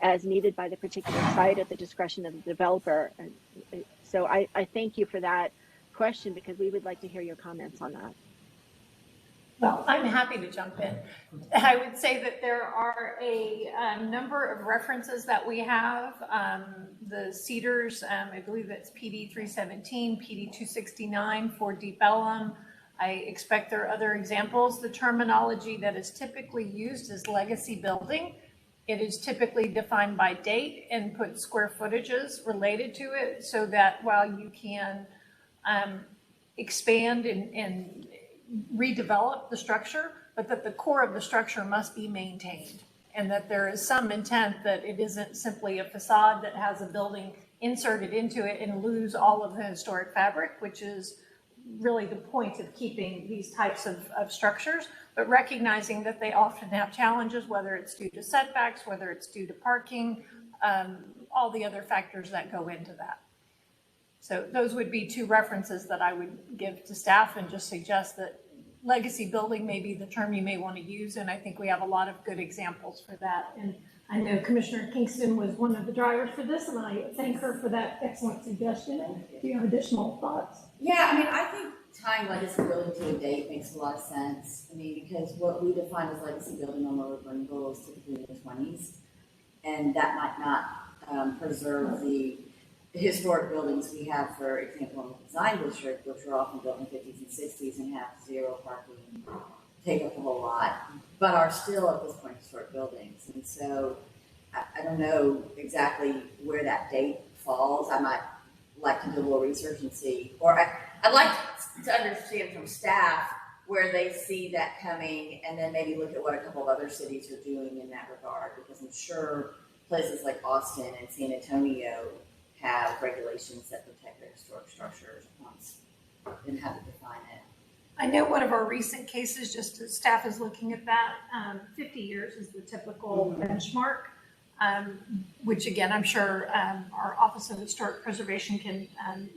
as needed by the particular site at the discretion of the developer. And so I thank you for that question, because we would like to hear your comments on that. Well, I'm happy to jump in. I would say that there are a number of references that we have. The Cedars, I believe it's PD 317, PD 269 for Deep Ellum. I expect there are other examples. The terminology that is typically used is legacy building. It is typically defined by date and put square footages related to it, so that while you can expand and redevelop the structure, but that the core of the structure must be maintained, and that there is some intent that it isn't simply a facade that has a building inserted into it and lose all of the historic fabric, which is really the point of keeping these types of structures, but recognizing that they often have challenges, whether it's due to setbacks, whether it's due to parking, all the other factors that go into that. So those would be two references that I would give to staff, and just suggest that legacy building may be the term you may want to use. And I think we have a lot of good examples for that. And I know Commissioner Kingston was one of the drivers for this, and I thank her for that excellent suggestion. Do you have additional thoughts? Yeah, I mean, I think tying legacy building to a date makes a lot of sense. I mean, because what we define as legacy building on Lower Greenville is typically in the 20s. And that might not preserve the historic buildings we have, for example, in the design district, which were often built in the 50s and 60s and have zero parking, take up the whole lot, but are still at this point historic buildings. And so I don't know exactly where that date falls. I might like to do a little research and see, or I'd like to understand from staff where they see that coming, and then maybe look at what a couple of other cities are doing in that regard, because I'm sure places like Austin and San Antonio have regulations that protect their historic structures once and how to define it. I know one of our recent cases, just as staff is looking at that, 50 years is the typical benchmark, which again, I'm sure our Office of Historic Preservation can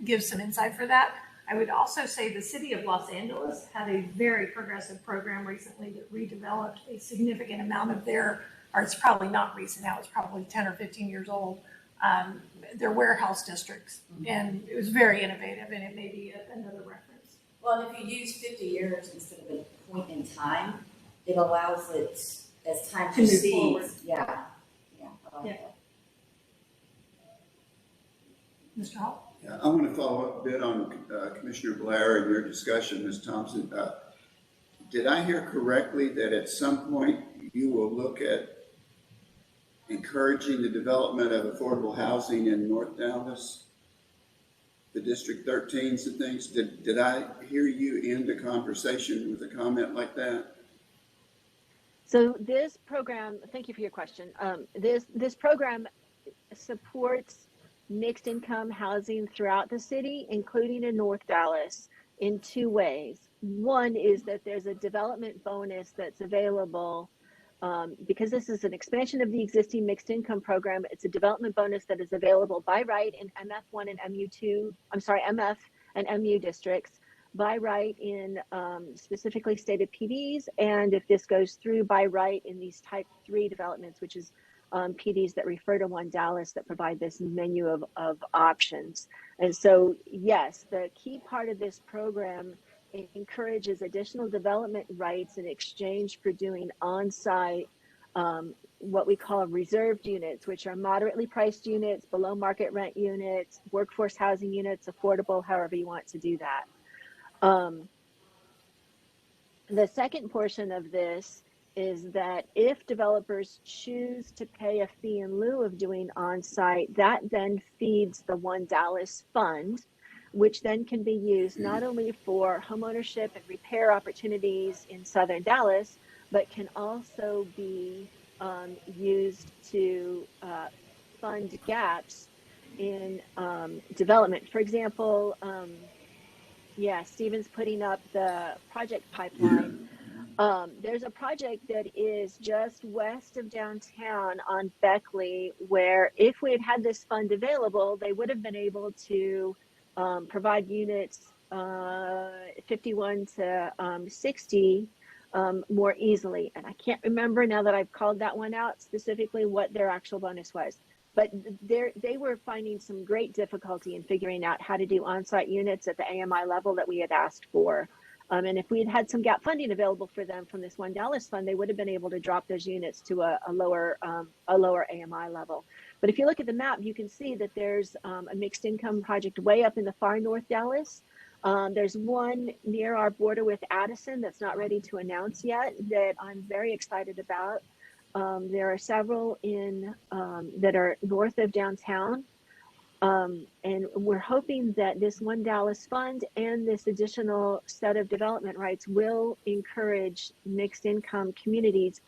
give some insight for that. I would also say the city of Los Angeles had a very progressive program recently that redeveloped a significant amount of their, or it's probably not recent now, it's probably 10 or 15 years old, their warehouse districts. And it was very innovative, and it may be another reference. Well, if you use 50 years instead of a point in time, it allows it, as time To move proceeds. forward. Yeah. I like Yeah. that. Mr. Hall? Yeah, I want to follow up a bit on Commissioner Blair and your discussion, Ms. Thompson. Did I hear correctly that at some point you will look at encouraging the development of affordable housing in North Dallas, the District 13s and things? Did I hear you end a conversation with a comment like that? So this program, thank you for your question. This program supports mixed income housing throughout the city, including in North Dallas, in two ways. One is that there's a development bonus that's available because this is an expansion of the existing mixed income program. It's a development bonus that is available by right in MF1 and MU2, MF and MU districts, by right in specifically stated PDs, and if this goes through, by right in these type 3 developments, which is PDs that refer to One Dallas, that provide this menu of options. And so, yes, the key part of this program encourages additional development rights in exchange for doing on-site what we call reserved units, which are moderately priced units, below market rent units, workforce housing units, affordable, however you want to do that. The second portion of this is that if developers choose to pay a fee in lieu of doing on-site, that then feeds the One Dallas Fund, which then can be used not only for homeownership and repair opportunities in Southern Dallas, but can also be used to fund gaps in development. For example, Stephen's putting up the project pipeline. There's a project that is just west of downtown on Beckley, where if we had had this fund available, they would have been able to provide units 51 to 60 more easily. And I can't remember now that I've called that one out specifically what their actual bonus was. But they were finding some great difficulty in figuring out how to do on-site units at the AMI level that we had asked for. And if we had had some gap funding available for them from this One Dallas Fund, they would have been able to drop those units to a lower AMI level. But if you look at the map, you can see that there's a mixed income project way up in the far North Dallas. There's one near our border with Addison that's not ready to announce yet that I'm very excited about. There are several in that are north of downtown. And we're hoping that this One Dallas Fund and this additional set of development rights will encourage mixed income communities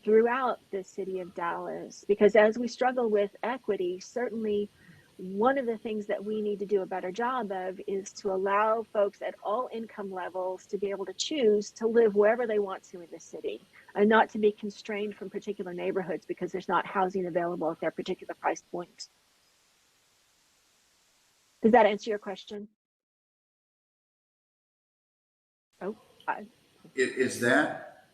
throughout the city of Dallas. Because as we struggle with equity, certainly one of the things that we need to do a better job of is to allow folks at all income levels to be able to choose to live wherever they want to in the city, and not to be constrained from particular neighborhoods because there's not housing available at their particular price point. Does that answer your question? Is that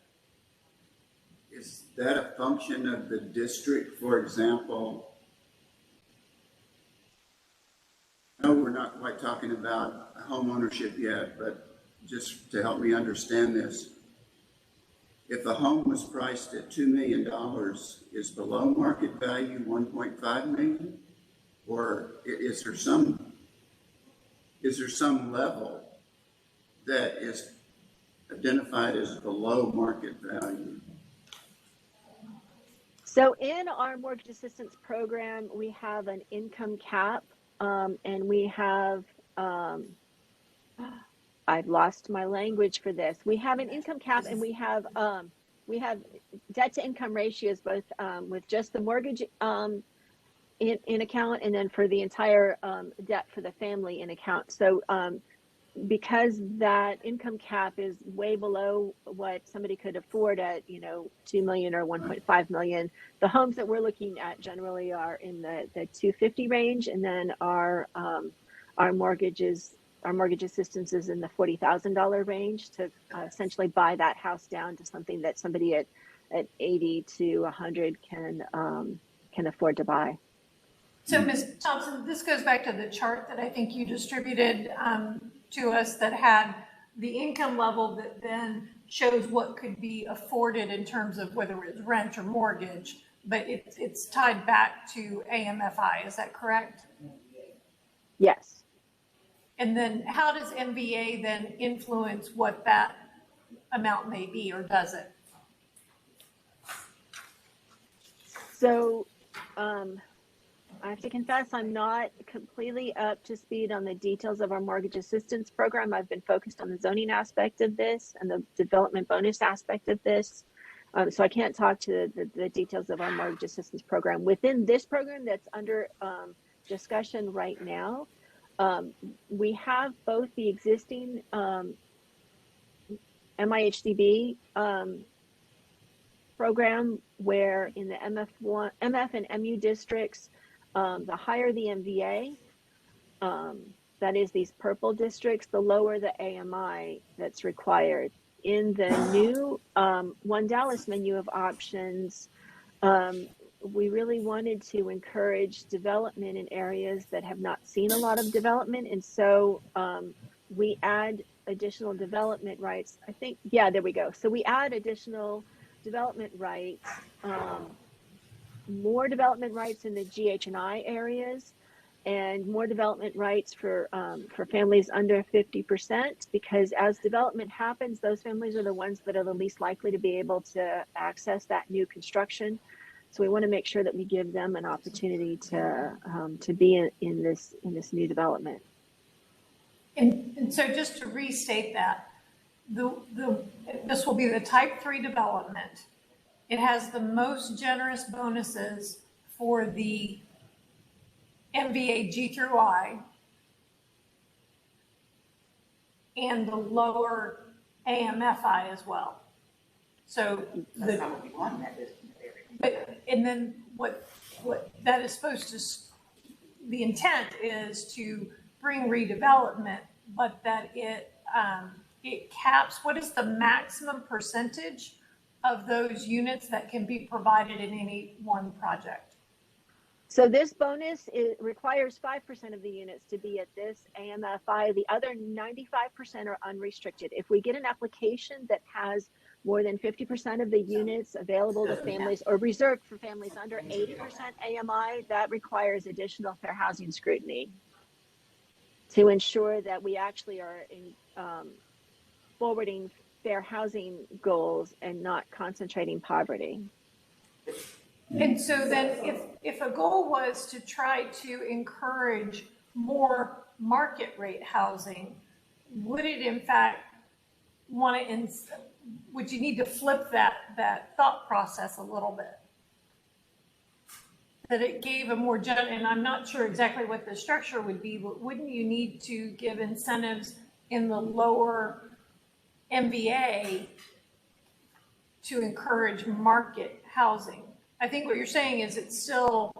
a function of the district? For example, I know we're not quite talking about home ownership yet, but just to help me understand this, if a home was priced at $2 million, is below market value 1.5 million? Or is there some level that is identified as below market value? So in our mortgage assistance program, we have an income cap, and we have, I've lost my language for this. We have an income cap, and we have debt to income ratios, both with just the mortgage in account, and then for the entire debt for the family in account. So because that income cap is way below what somebody could afford at, 2 million or 1.5 million, the homes that we're looking at generally are in the 250 range, and then our mortgage assistance is in the $40,000 range to essentially buy that house down to something that somebody at 80 to 100 can afford to buy. So Ms. Thompson, this goes back to the chart that I think you distributed to us that had the income level that then shows what could be afforded in terms of whether it's rent or mortgage, but it's tied back to AMFI, is that correct? Yes. And then how does MVA then influence what that amount may be, or does it? So I have to confess, I'm not completely up to speed on the details of our mortgage assistance program. I've been focused on the zoning aspect of this and the development bonus aspect of this. So I can't talk to the details of our mortgage assistance program. Within this program that's under discussion right now. We have both the existing MIHDB program where in the MF and MU districts, the higher the MVA, that is these purple districts, the lower the AMI that's required. In the new One Dallas menu of options, we really wanted to encourage development in areas that have not seen a lot of development. And so we add additional development rights. I think, yeah, there we go. So we add additional development rights, more development rights in the GH&I areas, and more development rights for families under 50%, because as development happens, those families are the ones that are the least likely to be able to access that new construction. So we want to make sure that we give them an opportunity to be in this new development. And so just to restate that, this will be the type 3 development. It has the most generous bonuses for the MVA G through I and the lower AMFI as well. So That's not what we want in that area. but and then what that is supposed to, the intent is to bring redevelopment, but that it caps, what is the maximum percentage of those units that can be provided in any one project? So this bonus requires 5% of the units to be at this AMFI. The other 95% are unrestricted. If we get an application that has more than 50% of the units available to families or reserved for families under 80% AMI, that requires additional fair housing scrutiny to ensure that we actually are forwarding fair housing goals and not concentrating poverty. And so then if a goal was to try to encourage more market rate housing, would it in fact would you need to flip that thought process a little bit? That it gave a more and I'm not sure exactly what the structure would be, but wouldn't you need to give incentives in the lower MVA to encourage market housing? I think what you're saying is it's still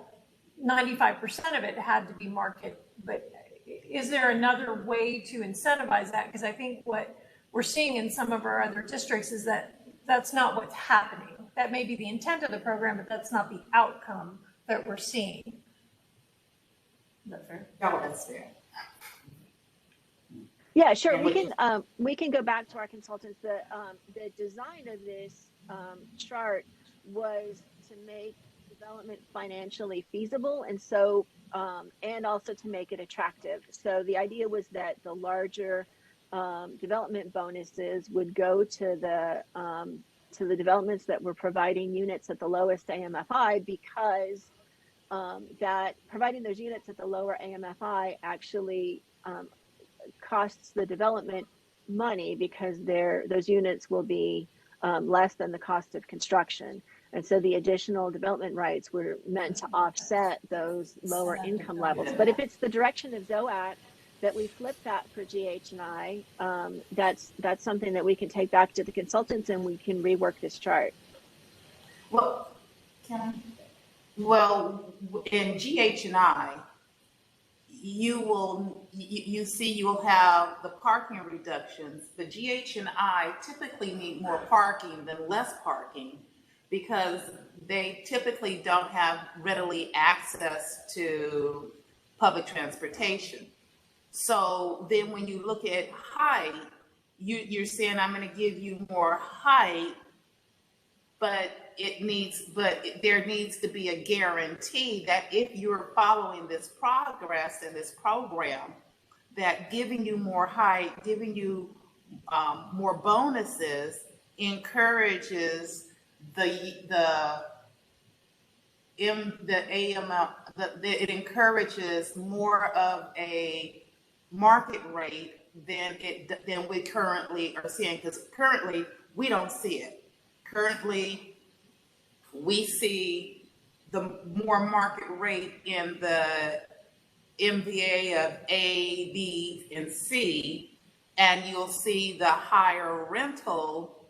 95% of it had to be market, but is there another way to incentivize that? Because I think what we're seeing in some of our other districts is that that's not what's happening. That may be the intent of the program, but that's not the outcome that we're seeing. Is that fair? Oh, that's fair. Yeah, sure. We can go back to our consultants. The design of this chart was to make development financially feasible, and so and also to make it attractive. So the idea was that the larger development bonuses would go to the developments that were providing units at the lowest AMFI, because that providing those units at the lower AMFI actually costs the development money, because those units will be less than the cost of construction. And so the additional development rights were meant to offset those lower income levels. But if it's the direction of ZOAC that we flip that for GH&I, that's something that we can take back to the consultants and we can rework this chart. Well, in GH&I, you'll have the parking reductions. The GH&I typically need more parking than less parking, because they typically don't have readily access to public transportation. So then when you look at height, you're saying, I'm going to give you more height, but there needs to be a guarantee that if you're following this progress in this program, that giving you more height, giving you more bonuses encourages it encourages more of a market rate than we currently are seeing, because currently we don't see it. Currently, we see the more market rate in the MVA of A, B, and C, and you'll see the higher rental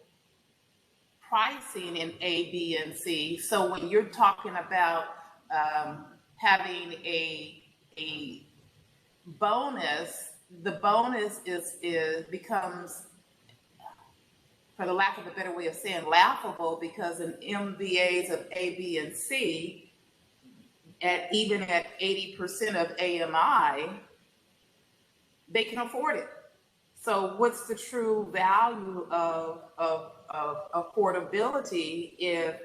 pricing in A, B, and C. So when you're talking about having a bonus, the bonus is becomes, for the lack of a better way of saying, laughable, because in MVAs of A, B, and C, even at 80% of AMI, they can afford it. So what's the true value of affordability if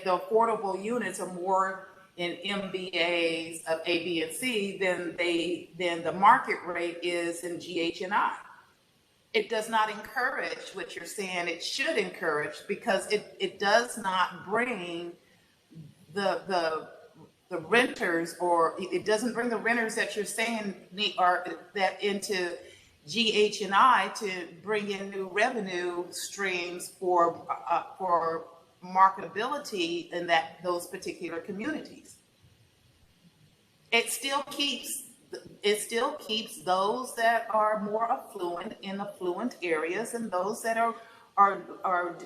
the affordable units are more in MBAs of A, B, and C than the market rate is in GH and I? It does not encourage what you're saying it should encourage, because it does not bring the renters, or it doesn't bring the renters that you're saying are that into GH and I to bring in new revenue streams for marketability in those particular communities. It still keeps those that are more affluent in affluent areas, and those that are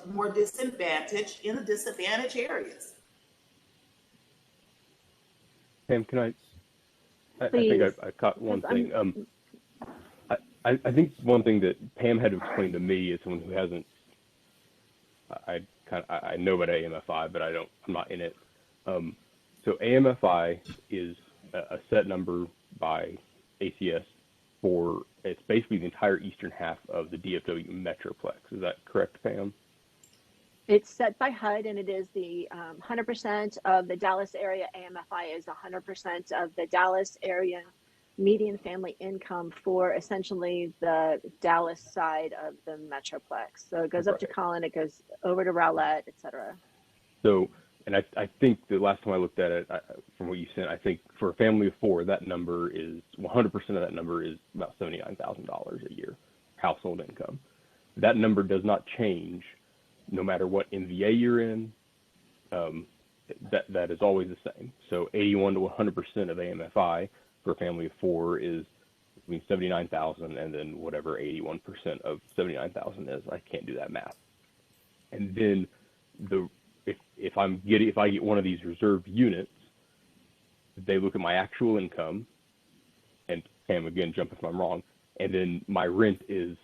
more disadvantaged in the disadvantaged areas. Pam, can I Please. think I caught one thing. I think one thing that Pam had to explain to me, as someone who hasn't, I know about AMFI, but I'm not in it. So AMFI is a set number by ACS it's basically the entire eastern half of the DFW Metroplex. Is that correct, Pam? It's set by HUD, and it is the 100% of the Dallas area. AMFI is 100% of the Dallas area median family income for essentially the Dallas side of the Metroplex. So it goes up to Collin, it goes over to Rowlett, et cetera. So, and I think the last time I looked at it, from what you sent, I think for a family of four, that number is 100% of that number is about $79,000 a year household income. That number does not change no matter what MVA you're in. That is always the same. So 81 to 100% of AMFI for a family of four is between 79,000 and then whatever 81% of 79,000 is. I can't do that math. And then if I get one of these reserved units, they look at my actual income, and Pam, again, jump if I'm wrong, and then my rent is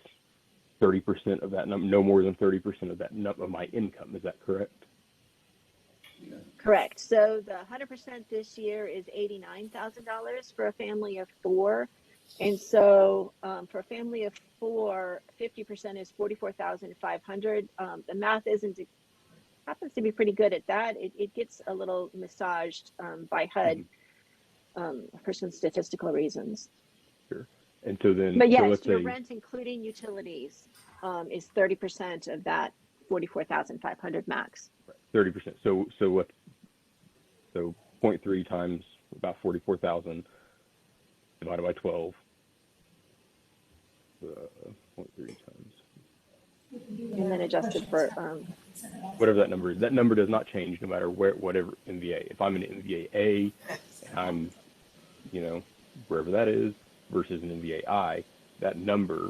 30% of that number, no more than 30% of that of my income. Is that correct? Yeah. Correct. So the 100% this year is $89,000 for a family of four. And so for a family of four, 50% is $44,500. The math happens to be pretty good at that. It gets a little massaged by HUD for some statistical reasons. Sure. And so then, but yes, so let's your say rent, including utilities, is 30% of that 44,500 max. 30%. So 0.3 times about 44,000 divided by 12. 0.3 times. And then adjusted for Whatever that number is. That number does not change no matter whatever MVA. If I'm in MVA A, and I'm, wherever that is, versus an MVA I, that number,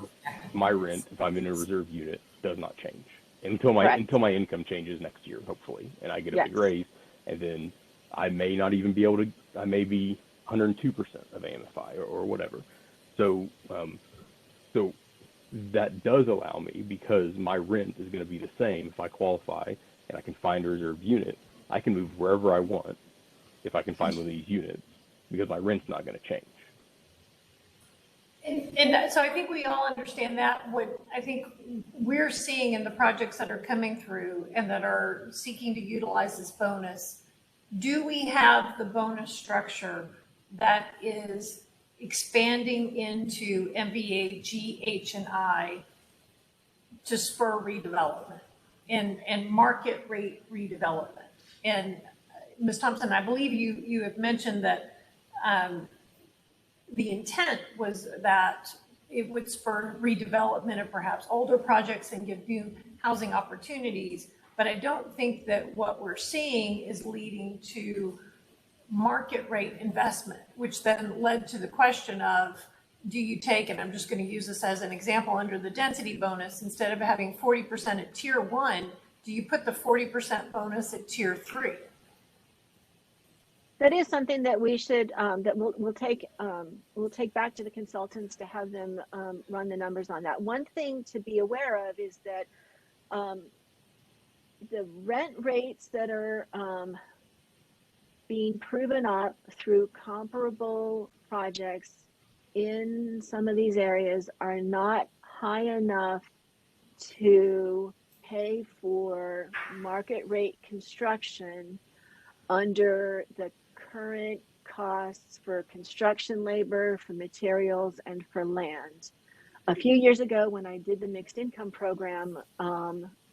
my rent, if I'm in a reserve unit, does not change until my income changes next year, hopefully, and I get a big raise, and then I may not even be able to. I may be 102% of AMFI or whatever. So that does allow me, because my rent is going to be the same if I qualify and I can find a reserve unit. I can move wherever I want if I can find one of these units, because my rent's not going to change. And so I think we all understand that. What I think we're seeing in the projects that are coming through and that are seeking to utilize this bonus, do we have the bonus structure that is expanding into MVA, GH, and I to spur redevelopment and market rate redevelopment? And Ms. Thompson, I believe you have mentioned that the intent was that it would spur redevelopment of perhaps older projects and give new housing opportunities. But I don't think that what we're seeing is leading to market rate investment, which then led to the question of, do you take, and I'm just going to use this as an example, under the density bonus, instead of having 40% at tier 1, do you put the 40% bonus at tier 3? That is something that we should, that we'll take back to the consultants to have them run the numbers on that. One thing to be aware of is that the rent rates that are being proven up through comparable projects in some of these areas are not high enough to pay for market rate construction under the current costs for construction labor, for materials, and for land. A few years ago, when I did the mixed income program,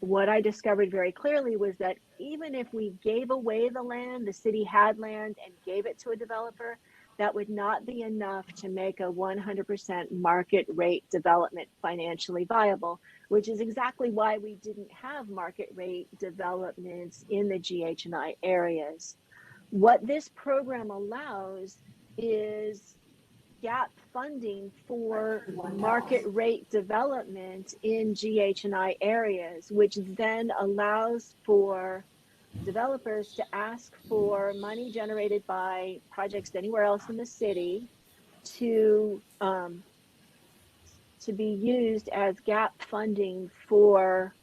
what I discovered very clearly was that even if we gave away the land, the city had land and gave it to a developer, that would not be enough to make a 100% market rate development financially viable, which is exactly why we didn't have market rate developments in the GH&I areas. What this program allows is gap funding for market rate development in GH&I areas, which then allows for developers to ask for money generated by projects anywhere else in the city to be used as gap funding for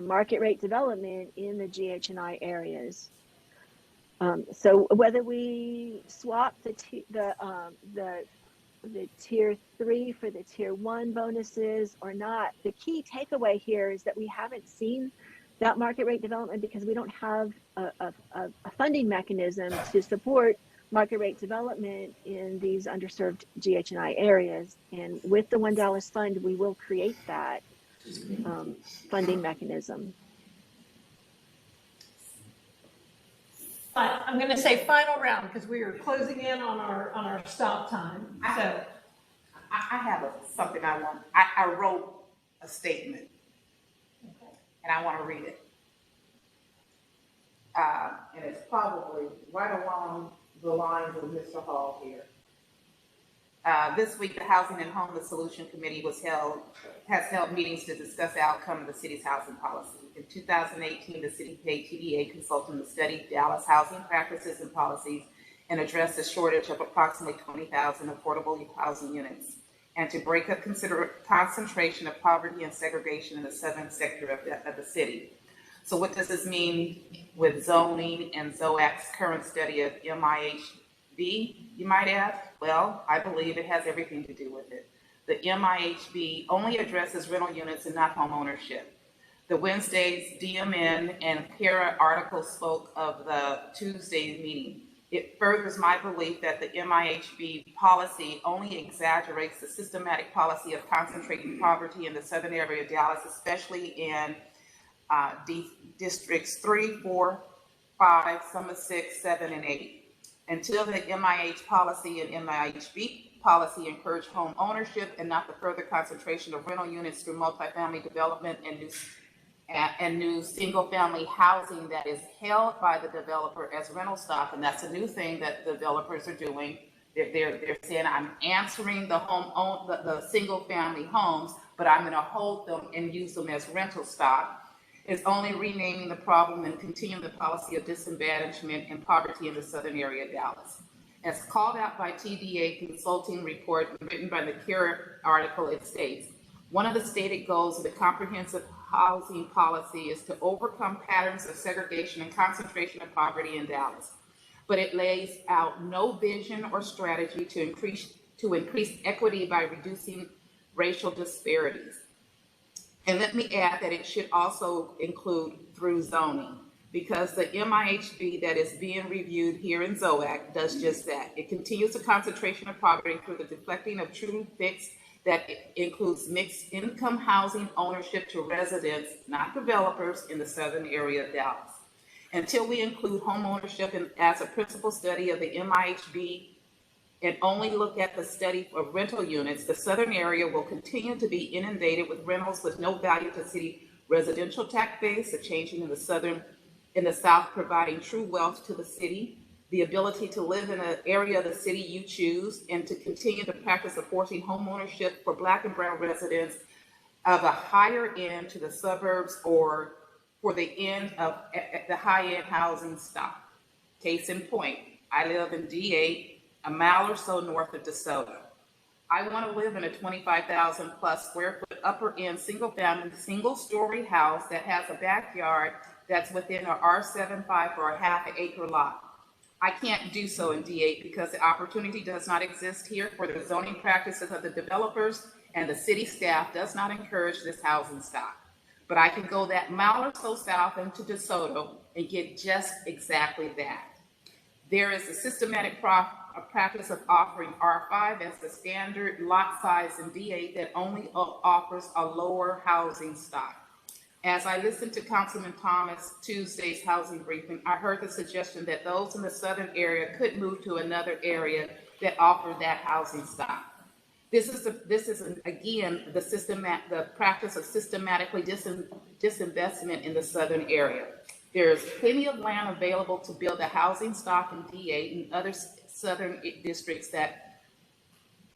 market rate development in the GH&I areas. So whether we swap the tier 3 for the tier 1 bonuses or not, the key takeaway here is that we haven't seen that market rate development because we don't have a funding mechanism to support market rate development in these underserved GH&I areas. And with the $1 fund, we will create that funding mechanism. But I'm going to say final round because we are closing in on our stop time. So I have something I want. I wrote a statement, and I want to read it. And it's probably right along the lines of Mr. Hall here. This week, the Housing and Homeless Solution Committee has held meetings to discuss the outcome of the city's housing policy. In 2018, the city paid TDA consultant to study Dallas housing practices and policies and address the shortage of approximately 20,000 affordable housing units, and to break up concentration of poverty and segregation in the southern sector of the city. So what does this mean with zoning and ZOAC's current study of MIHB, you might ask? Well, I believe it has everything to do with it. The MIHB only addresses rental units and not home ownership. The Wednesday's DMN and Kara article spoke of the Tuesday's meeting. It furthers my belief that the MIHB policy only exaggerates the systematic policy of concentrating poverty in the southern area of Dallas, especially in districts 3, 4, 5, some of 6, 7, and 8. Until the MIH policy and MIHB policy encourage home ownership and not the further concentration of rental units through multifamily development and new single-family housing that is held by the developer as rental stock, and that's a new thing that the developers are doing. They're saying, I'm answering the single-family homes, but I'm going to hold them and use them as rental stock. It's only renaming the problem and continuing the policy of disadvantagement and poverty in the southern area of Dallas. As called out by TDA consulting report written by the Kira article, it states, one of the stated goals of the comprehensive housing policy is to overcome patterns of segregation and concentration of poverty in Dallas. But it lays out no vision or strategy to increase equity by reducing racial disparities. And let me add that it should also include through zoning, because the MIHB that is being reviewed here in ZOAC does just that. It continues the concentration of poverty through the deflecting of true fixed that includes mixed income housing ownership to residents, not developers, in the southern area of Dallas. Until we include home ownership as a principal study of the MIHB and only look at the study of rental units, the southern area will continue to be inundated with rentals with no value to city residential tax base, a changing in the south providing true wealth to the city. the ability to live in an area of the city you choose, and to continue the practice of forcing homeownership for Black and brown residents of a higher end to the suburbs or for the end of the high-end housing stock. Case in point, I live in D8, a mile or so north of DeSoto. I want to live in a 25,000 plus square foot upper end single family, single story house that has a backyard that's within our R75 for a half an acre lot. I can't do so in D8 because the opportunity does not exist here for the zoning practices of the developers, and the city staff does not encourage this housing stock. But I can go that mile or so south into DeSoto and get just exactly that. There is a systematic practice of offering R5 as the standard lot size in D8 that only offers a lower housing stock. As I listened to Councilman Thomas Tuesday's housing briefing, I heard the suggestion that those in the southern area could move to another area that offered that housing stock. This is again the practice of systematically disinvestment in the southern area. There is plenty of land available to build a housing stock in D8 and other southern districts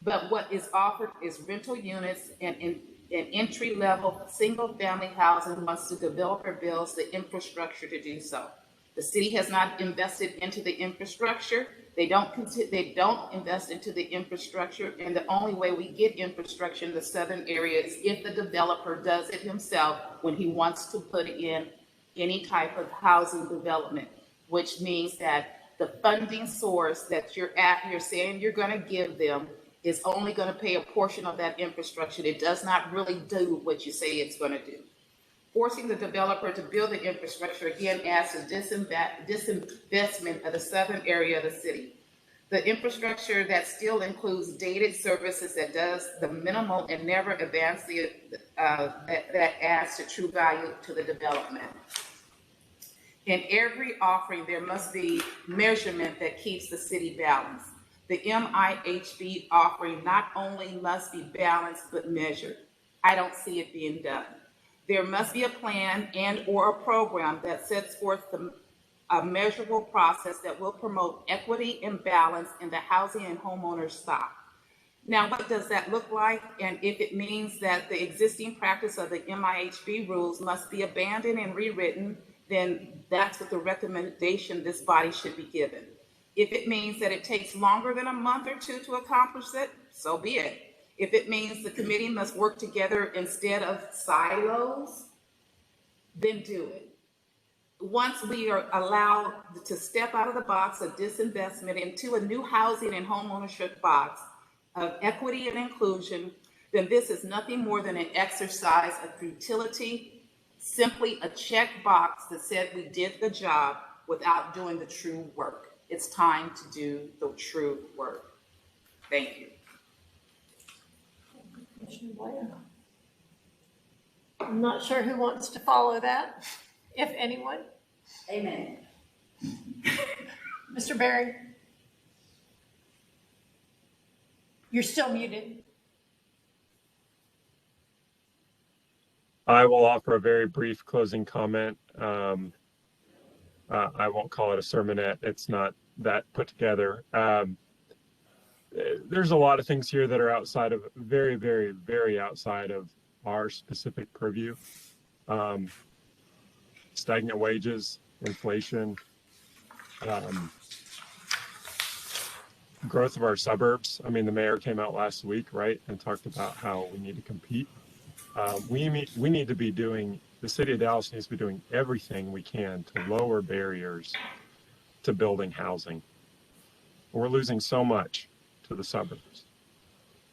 but what is offered is rental units and entry-level single-family housing once the developer builds the infrastructure to do so. The city has not invested into the infrastructure. They don't invest into the infrastructure, and the only way we get infrastructure in the southern area is if the developer does it himself when he wants to put in any type of housing development, which means that the funding source that you're saying you're going to give them is only going to pay a portion of that infrastructure. It does not really do what you say it's going to do. Forcing the developer to build the infrastructure again adds to disinvestment of the southern area of the city. The infrastructure that still includes dated services that does the minimal and never advance that adds to true value to the development. In every offering, there must be measurement that keeps the city balanced. The MIHB offering not only must be balanced, but measured. I don't see it being done. There must be a plan and or a program that sets forth a measurable process that will promote equity and balance in the housing and homeowner stock. Now, what does that look like? And if it means that the existing practice of the MIHB rules must be abandoned and rewritten, then that's what the recommendation this body should be given. If it means that it takes longer than a month or two to accomplish it, so be it. If it means the committee must work together instead of silos, then do it. Once we are allowed to step out of the box of disinvestment into a new housing and homeownership box of equity and inclusion, then this is nothing more than an exercise of futility, simply a check box that said we did the job without doing the true work. It's time to do the true work. Thank you. I'm not sure who wants to follow that, if anyone. Amen. Mr. Berry? You're still muted. I will offer a very brief closing comment. I won't call it a sermonette. It's not that put together. There's a lot of things here that are outside of, very, very, very outside of our specific purview. Stagnant wages, inflation, growth of our suburbs. I mean, the mayor came out last week, right, and talked about how we need to compete. We need to be doing, the city of Dallas needs to be doing everything we can to lower barriers to building housing. We're losing so much to the suburbs.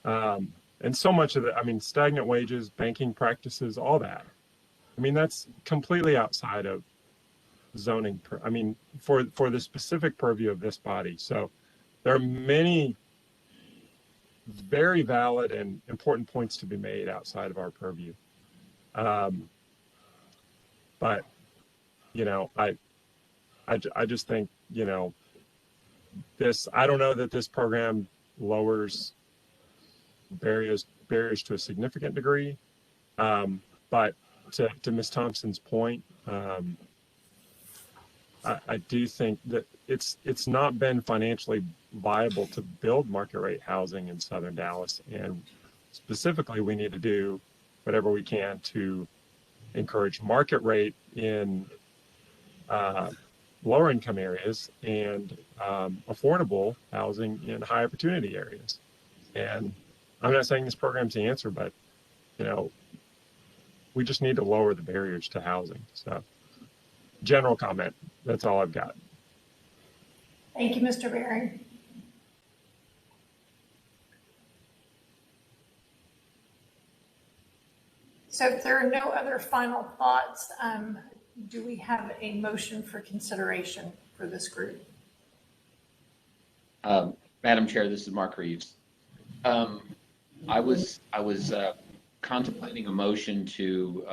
And so much of it, I mean, stagnant wages, banking practices, all that. I mean, that's completely outside of zoning. I mean, for the specific purview of this body. So there are many very valid and important points to be made outside of our purview. But, you know, I just think, you know, I don't know that this program lowers barriers to a significant degree. But to Ms. Thompson's point, I do think that it's not been financially viable to build market rate housing in Southern Dallas, and specifically, we need to do whatever we can to encourage market rate in lower income areas and affordable housing in high opportunity areas. And I'm not saying this program's the answer, but we just need to lower the barriers to housing. So, general comment. That's all I've got. Thank you, Mr. Berry. So if there are no other final thoughts, do we have a motion for consideration for this group? Madam Chair, this is Mark Reeves. I was contemplating a motion to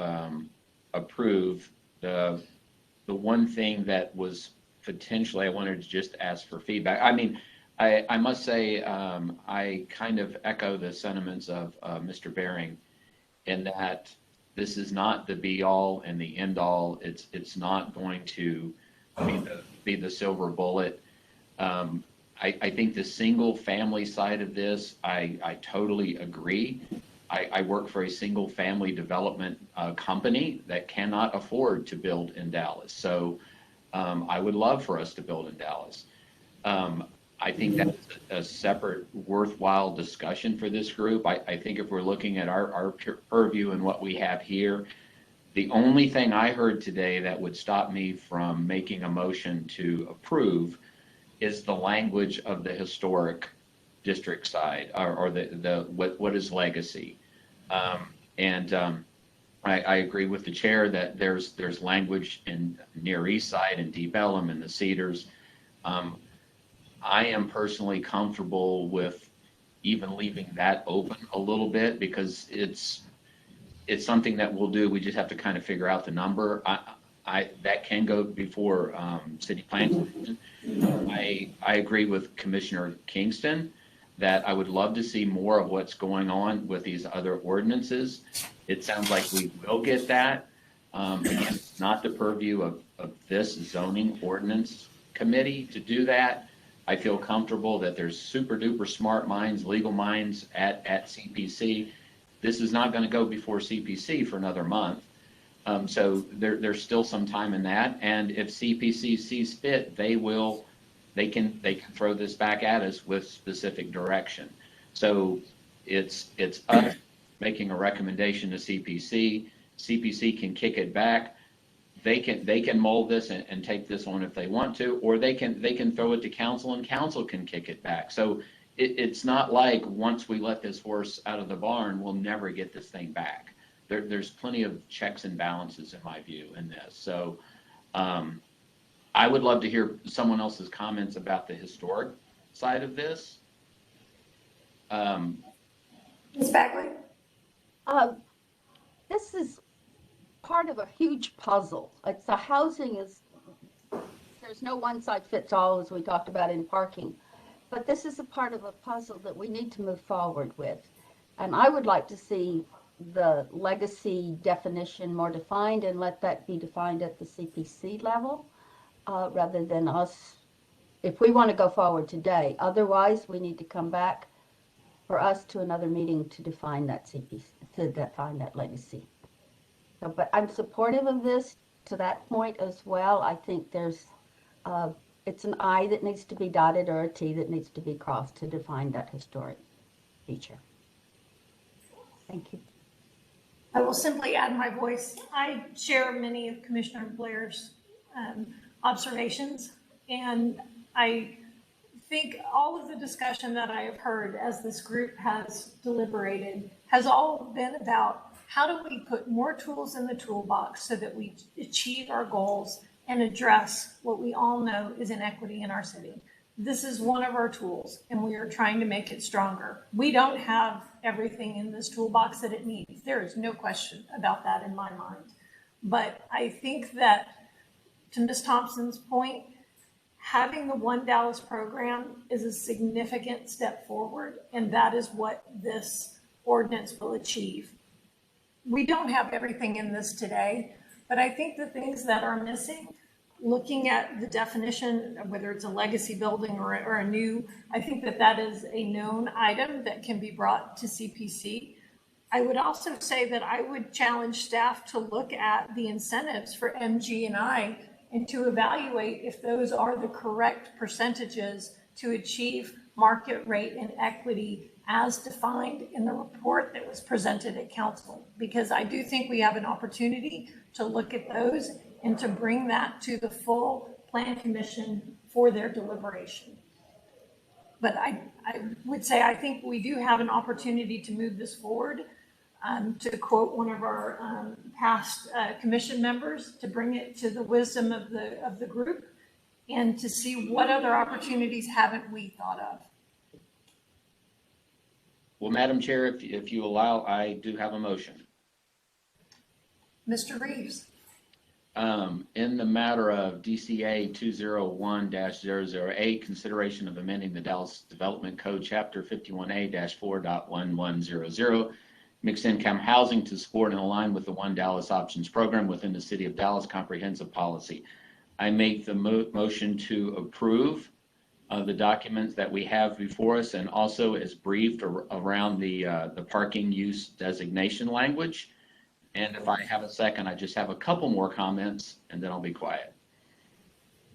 approve the one thing that was potentially, I wanted to just ask for feedback. I mean, I must say, I kind of echo the sentiments of Mr. Bering in that this is not the be all and the end all. It's not going to be the silver bullet. I think the single family side of this, I totally agree. I work for a single family development company that cannot afford to build in Dallas. So I would love for us to build in Dallas. I think that's a separate worthwhile discussion for this group. I think if we're looking at our purview and what we have here, the only thing I heard today that would stop me from making a motion to approve is the language of the historic district side, or what is legacy. I agree with the chair that there's language in Near East Side and Deep Ellum and the Cedars. I am personally comfortable with even leaving that open a little bit because it's something that we'll do. We just have to kind of figure out the number. That can go before city planning. I agree with Commissioner Kingston that I would love to see more of what's going on with these other ordinances. It sounds like we will get that. Again, it's not the purview of this zoning ordinance committee to do that. I feel comfortable that there's super duper smart minds, legal minds at CPC. This is not going to go before CPC for another month. So there's still some time in that. And if CPC sees fit, they can throw this back at us with specific direction. So it's us making a recommendation to CPC. CPC can kick it back. They can mold this and take this on if they want to, or they can throw it to council and council can kick it back. So it's not like once we let this horse out of the barn, we'll never get this thing back. There's plenty of checks and balances in my view in this. So I would love to hear someone else's comments about the historic side of this. Ms. Bagley? This is part of a huge puzzle. It's the housing there's no one size fits all, as we talked about in parking, but this is a part of a puzzle that we need to move forward with. And I would like to see the legacy definition more defined and let that be defined at the CPC level, rather than us, if we want to go forward today. Otherwise, we need to come back for us to another meeting to define that CPC, to define that legacy. So, but I'm supportive of this to that point as well. I think there's, it's an I that needs to be dotted or a T that needs to be crossed to define that historic feature. Thank you. I will simply add my voice. I share many of Commissioner Blair's observations, and I think all of the discussion that I have heard as this group has deliberated has all been about how do we put more tools in the toolbox so that we achieve our goals and address what we all know is inequity in our city. This is one of our tools, and we are trying to make it stronger. We don't have everything in this toolbox that it needs. There is no question about that in my mind. But I think that, to Ms. Thompson's point, having the One Dallas program is a significant step forward, and that is what this ordinance will achieve. We don't have everything in this today, but I think the things that are missing looking at the definition, whether it's a legacy building or a new, I think that that is a known item that can be brought to CPC. I would also say that I would challenge staff to look at the incentives for MG&I and to evaluate if those are the correct percentages to achieve market rate and equity as defined in the report that was presented at council. Because I do think we have an opportunity to look at those and to bring that to the full plan commission for their deliberation. But I would say I think we do have an opportunity to move this forward. To quote one of our past commission members, to bring it to the wisdom of the group and to see what other opportunities haven't we thought of. Well, Madam Chair, if you allow, I do have a motion. Mr. Reeves. In the matter of DCA 201-008, consideration of amending the Dallas Development Code, Chapter 51A-4.1100, mixed income housing to support and align with the One Dallas Options Program within the City of Dallas Comprehensive Policy. I make the motion to approve the documents that we have before us, and also as briefed around the parking use designation language. And if I have a second, I just have a couple more comments, and then I'll be quiet.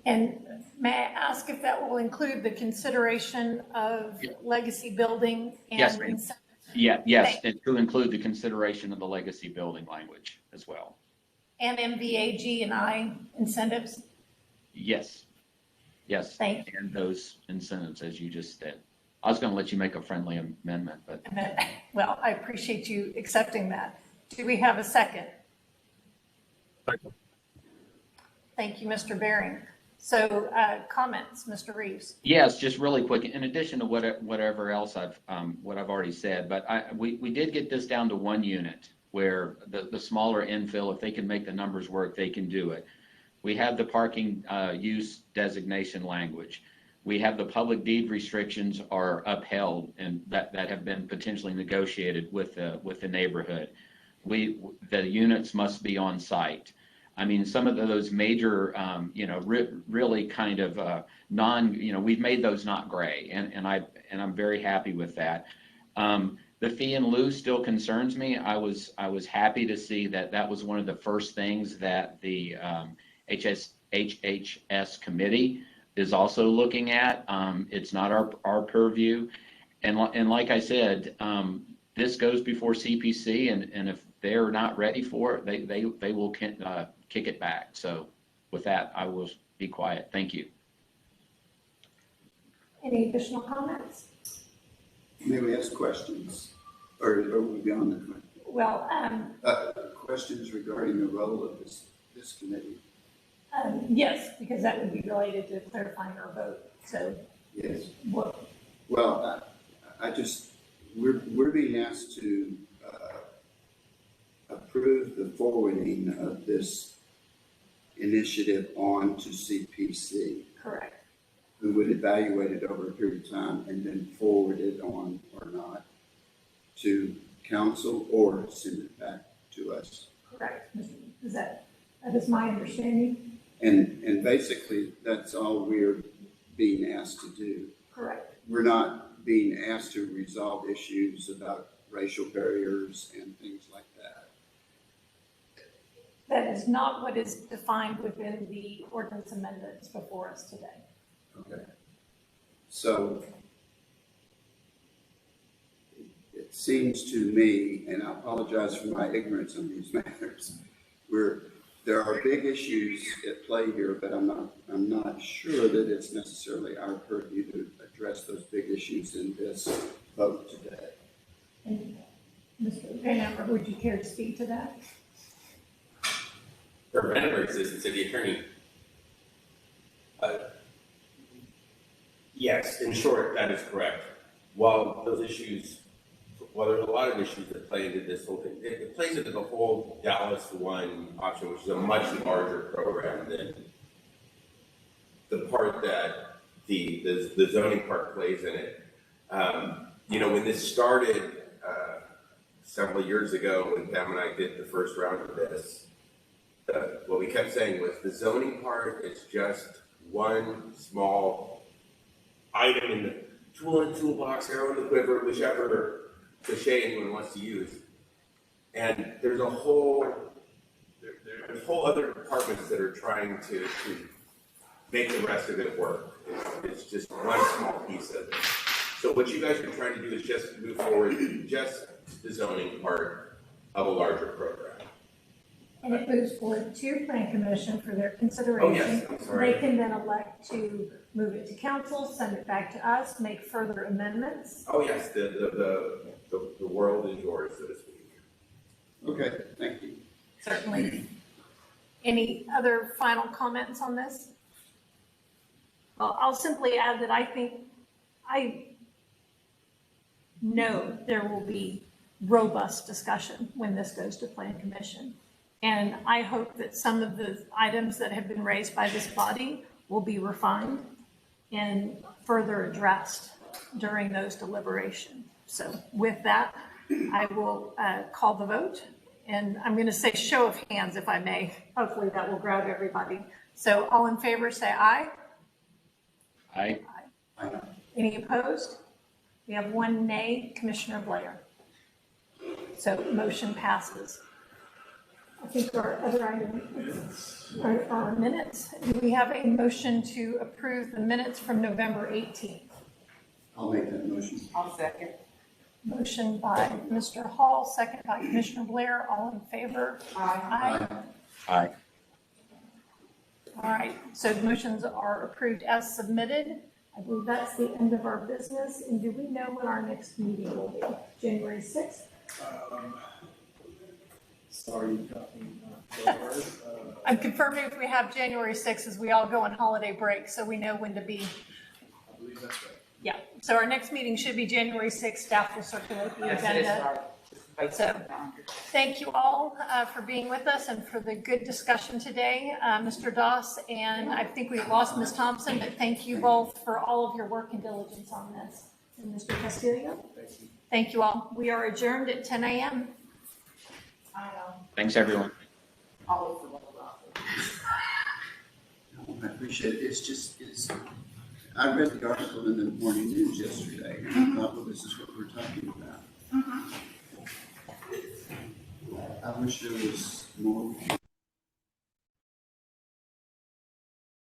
And may I ask if that will include the consideration of legacy building and Yes, ma'am. incentives? Yes, and to include the consideration of the legacy building language as well. And MVAG&I incentives? Yes, Thank you. and those incentives, as you just said. I was going to let you make a friendly amendment, but. Well, I appreciate you accepting that. Do we have a second? Second. Thank you, Mr. Bering. So comments, Mr. Reeves? Yes, just really quick, in addition to whatever else what I've already said, but we did get this down to one unit where the smaller infill, if they can make the numbers work, they can do it. We have the parking use designation language. We have the public deed restrictions are upheld and that have been potentially negotiated with the neighborhood. The units must be on site. I mean, some of those major, really kind of we've made those not gray, and I'm very happy with that. The fee in lieu still concerns me. I was happy to see that was one of the first things that the HHS committee is also looking at. It's not our purview, and like I said, this goes before CPC, and if they're not ready for it, they will kick it back. So with that, I will be quiet. Thank you. Any additional comments? May we ask questions? Or are we beyond the question? Well, Questions regarding the role of this committee? yes, because that would be related to clarifying our vote. So, Yes. what? Well, we're being asked to approve the forwarding of this initiative on to CPC, Correct. who would evaluate it over a period of time and then forward it on or not to council or send it back to us. Correct. That is my understanding? And basically, that's all we're being asked to do. Correct. We're not being asked to resolve issues about racial barriers and things like that. That is not what is defined within the ordinance amendments before us today. Okay. So it seems to me, and I apologize for my ignorance on these matters, there are big issues at play here, but I'm not sure that it's necessarily our purview to address those big issues in this vote today. And Mr. Van Amber, would you care to speak to that? Representative Assistant City Attorney. Yes, in short, that is correct. While there's a lot of issues that play into this whole thing, it plays into the whole Dallas One option, which is a much larger program than the part that the zoning part plays in it. When this started several years ago, when Pam and I did the first round of this, what we kept saying was the zoning part is just one small item in the tool in the toolbox, arrow in the quiver, whichever cliche anyone wants to use. And there's there's whole other departments that are trying to make the rest of it work. It's just one small piece of it. So what you guys are trying to do is just move forward just the zoning part of a larger program. And it moves forward to Plan Commission for their Oh, consideration. yes, I'm sorry. They can then elect to move it to council, send it back to us, make further amendments. Oh, yes, the world is yours, so to speak. Okay, thank you. Certainly. Any other final comments on this? Well, I'll simply add that I know there will be robust discussion when this goes to Plan Commission. And I hope that some of the items that have been raised by this body will be refined and further addressed during those deliberations. So with that, I will call the vote. And I'm going to say show of hands, if I may. Hopefully that will grab everybody. So all in favor, say aye. Aye. Any opposed? We have one nay, Commissioner Blair. So motion passes. I think our other item are our minutes. Do we have a motion to approve the minutes from November 18th? I'll make that motion. I'll second. Motion by Mr. Hall, second by Commissioner Blair. All in favor? Aye. Aye. All right, so the motions are approved as submitted. I believe that's the end of our business. And do we know when our next meeting will be? January 6th? Sorry, you got me October. I'm confirming if we have January 6th as we all go on holiday break, so we know when to be. I believe that's right. Yeah, so our next meeting should be January 6th. Staff will circulate the agenda. So, thank you all for being with us and for the good discussion today, Mr. Doss, and I think we lost Ms. Thompson, but thank you both for all of your work and diligence on this. And Mr. Castillo? Thank you. Thank you all. We are adjourned at 10 a.m. Thanks, everyone. I appreciate it. I read the article in the morning news yesterday, and I thought, well, this is what we're talking about. I wish there was more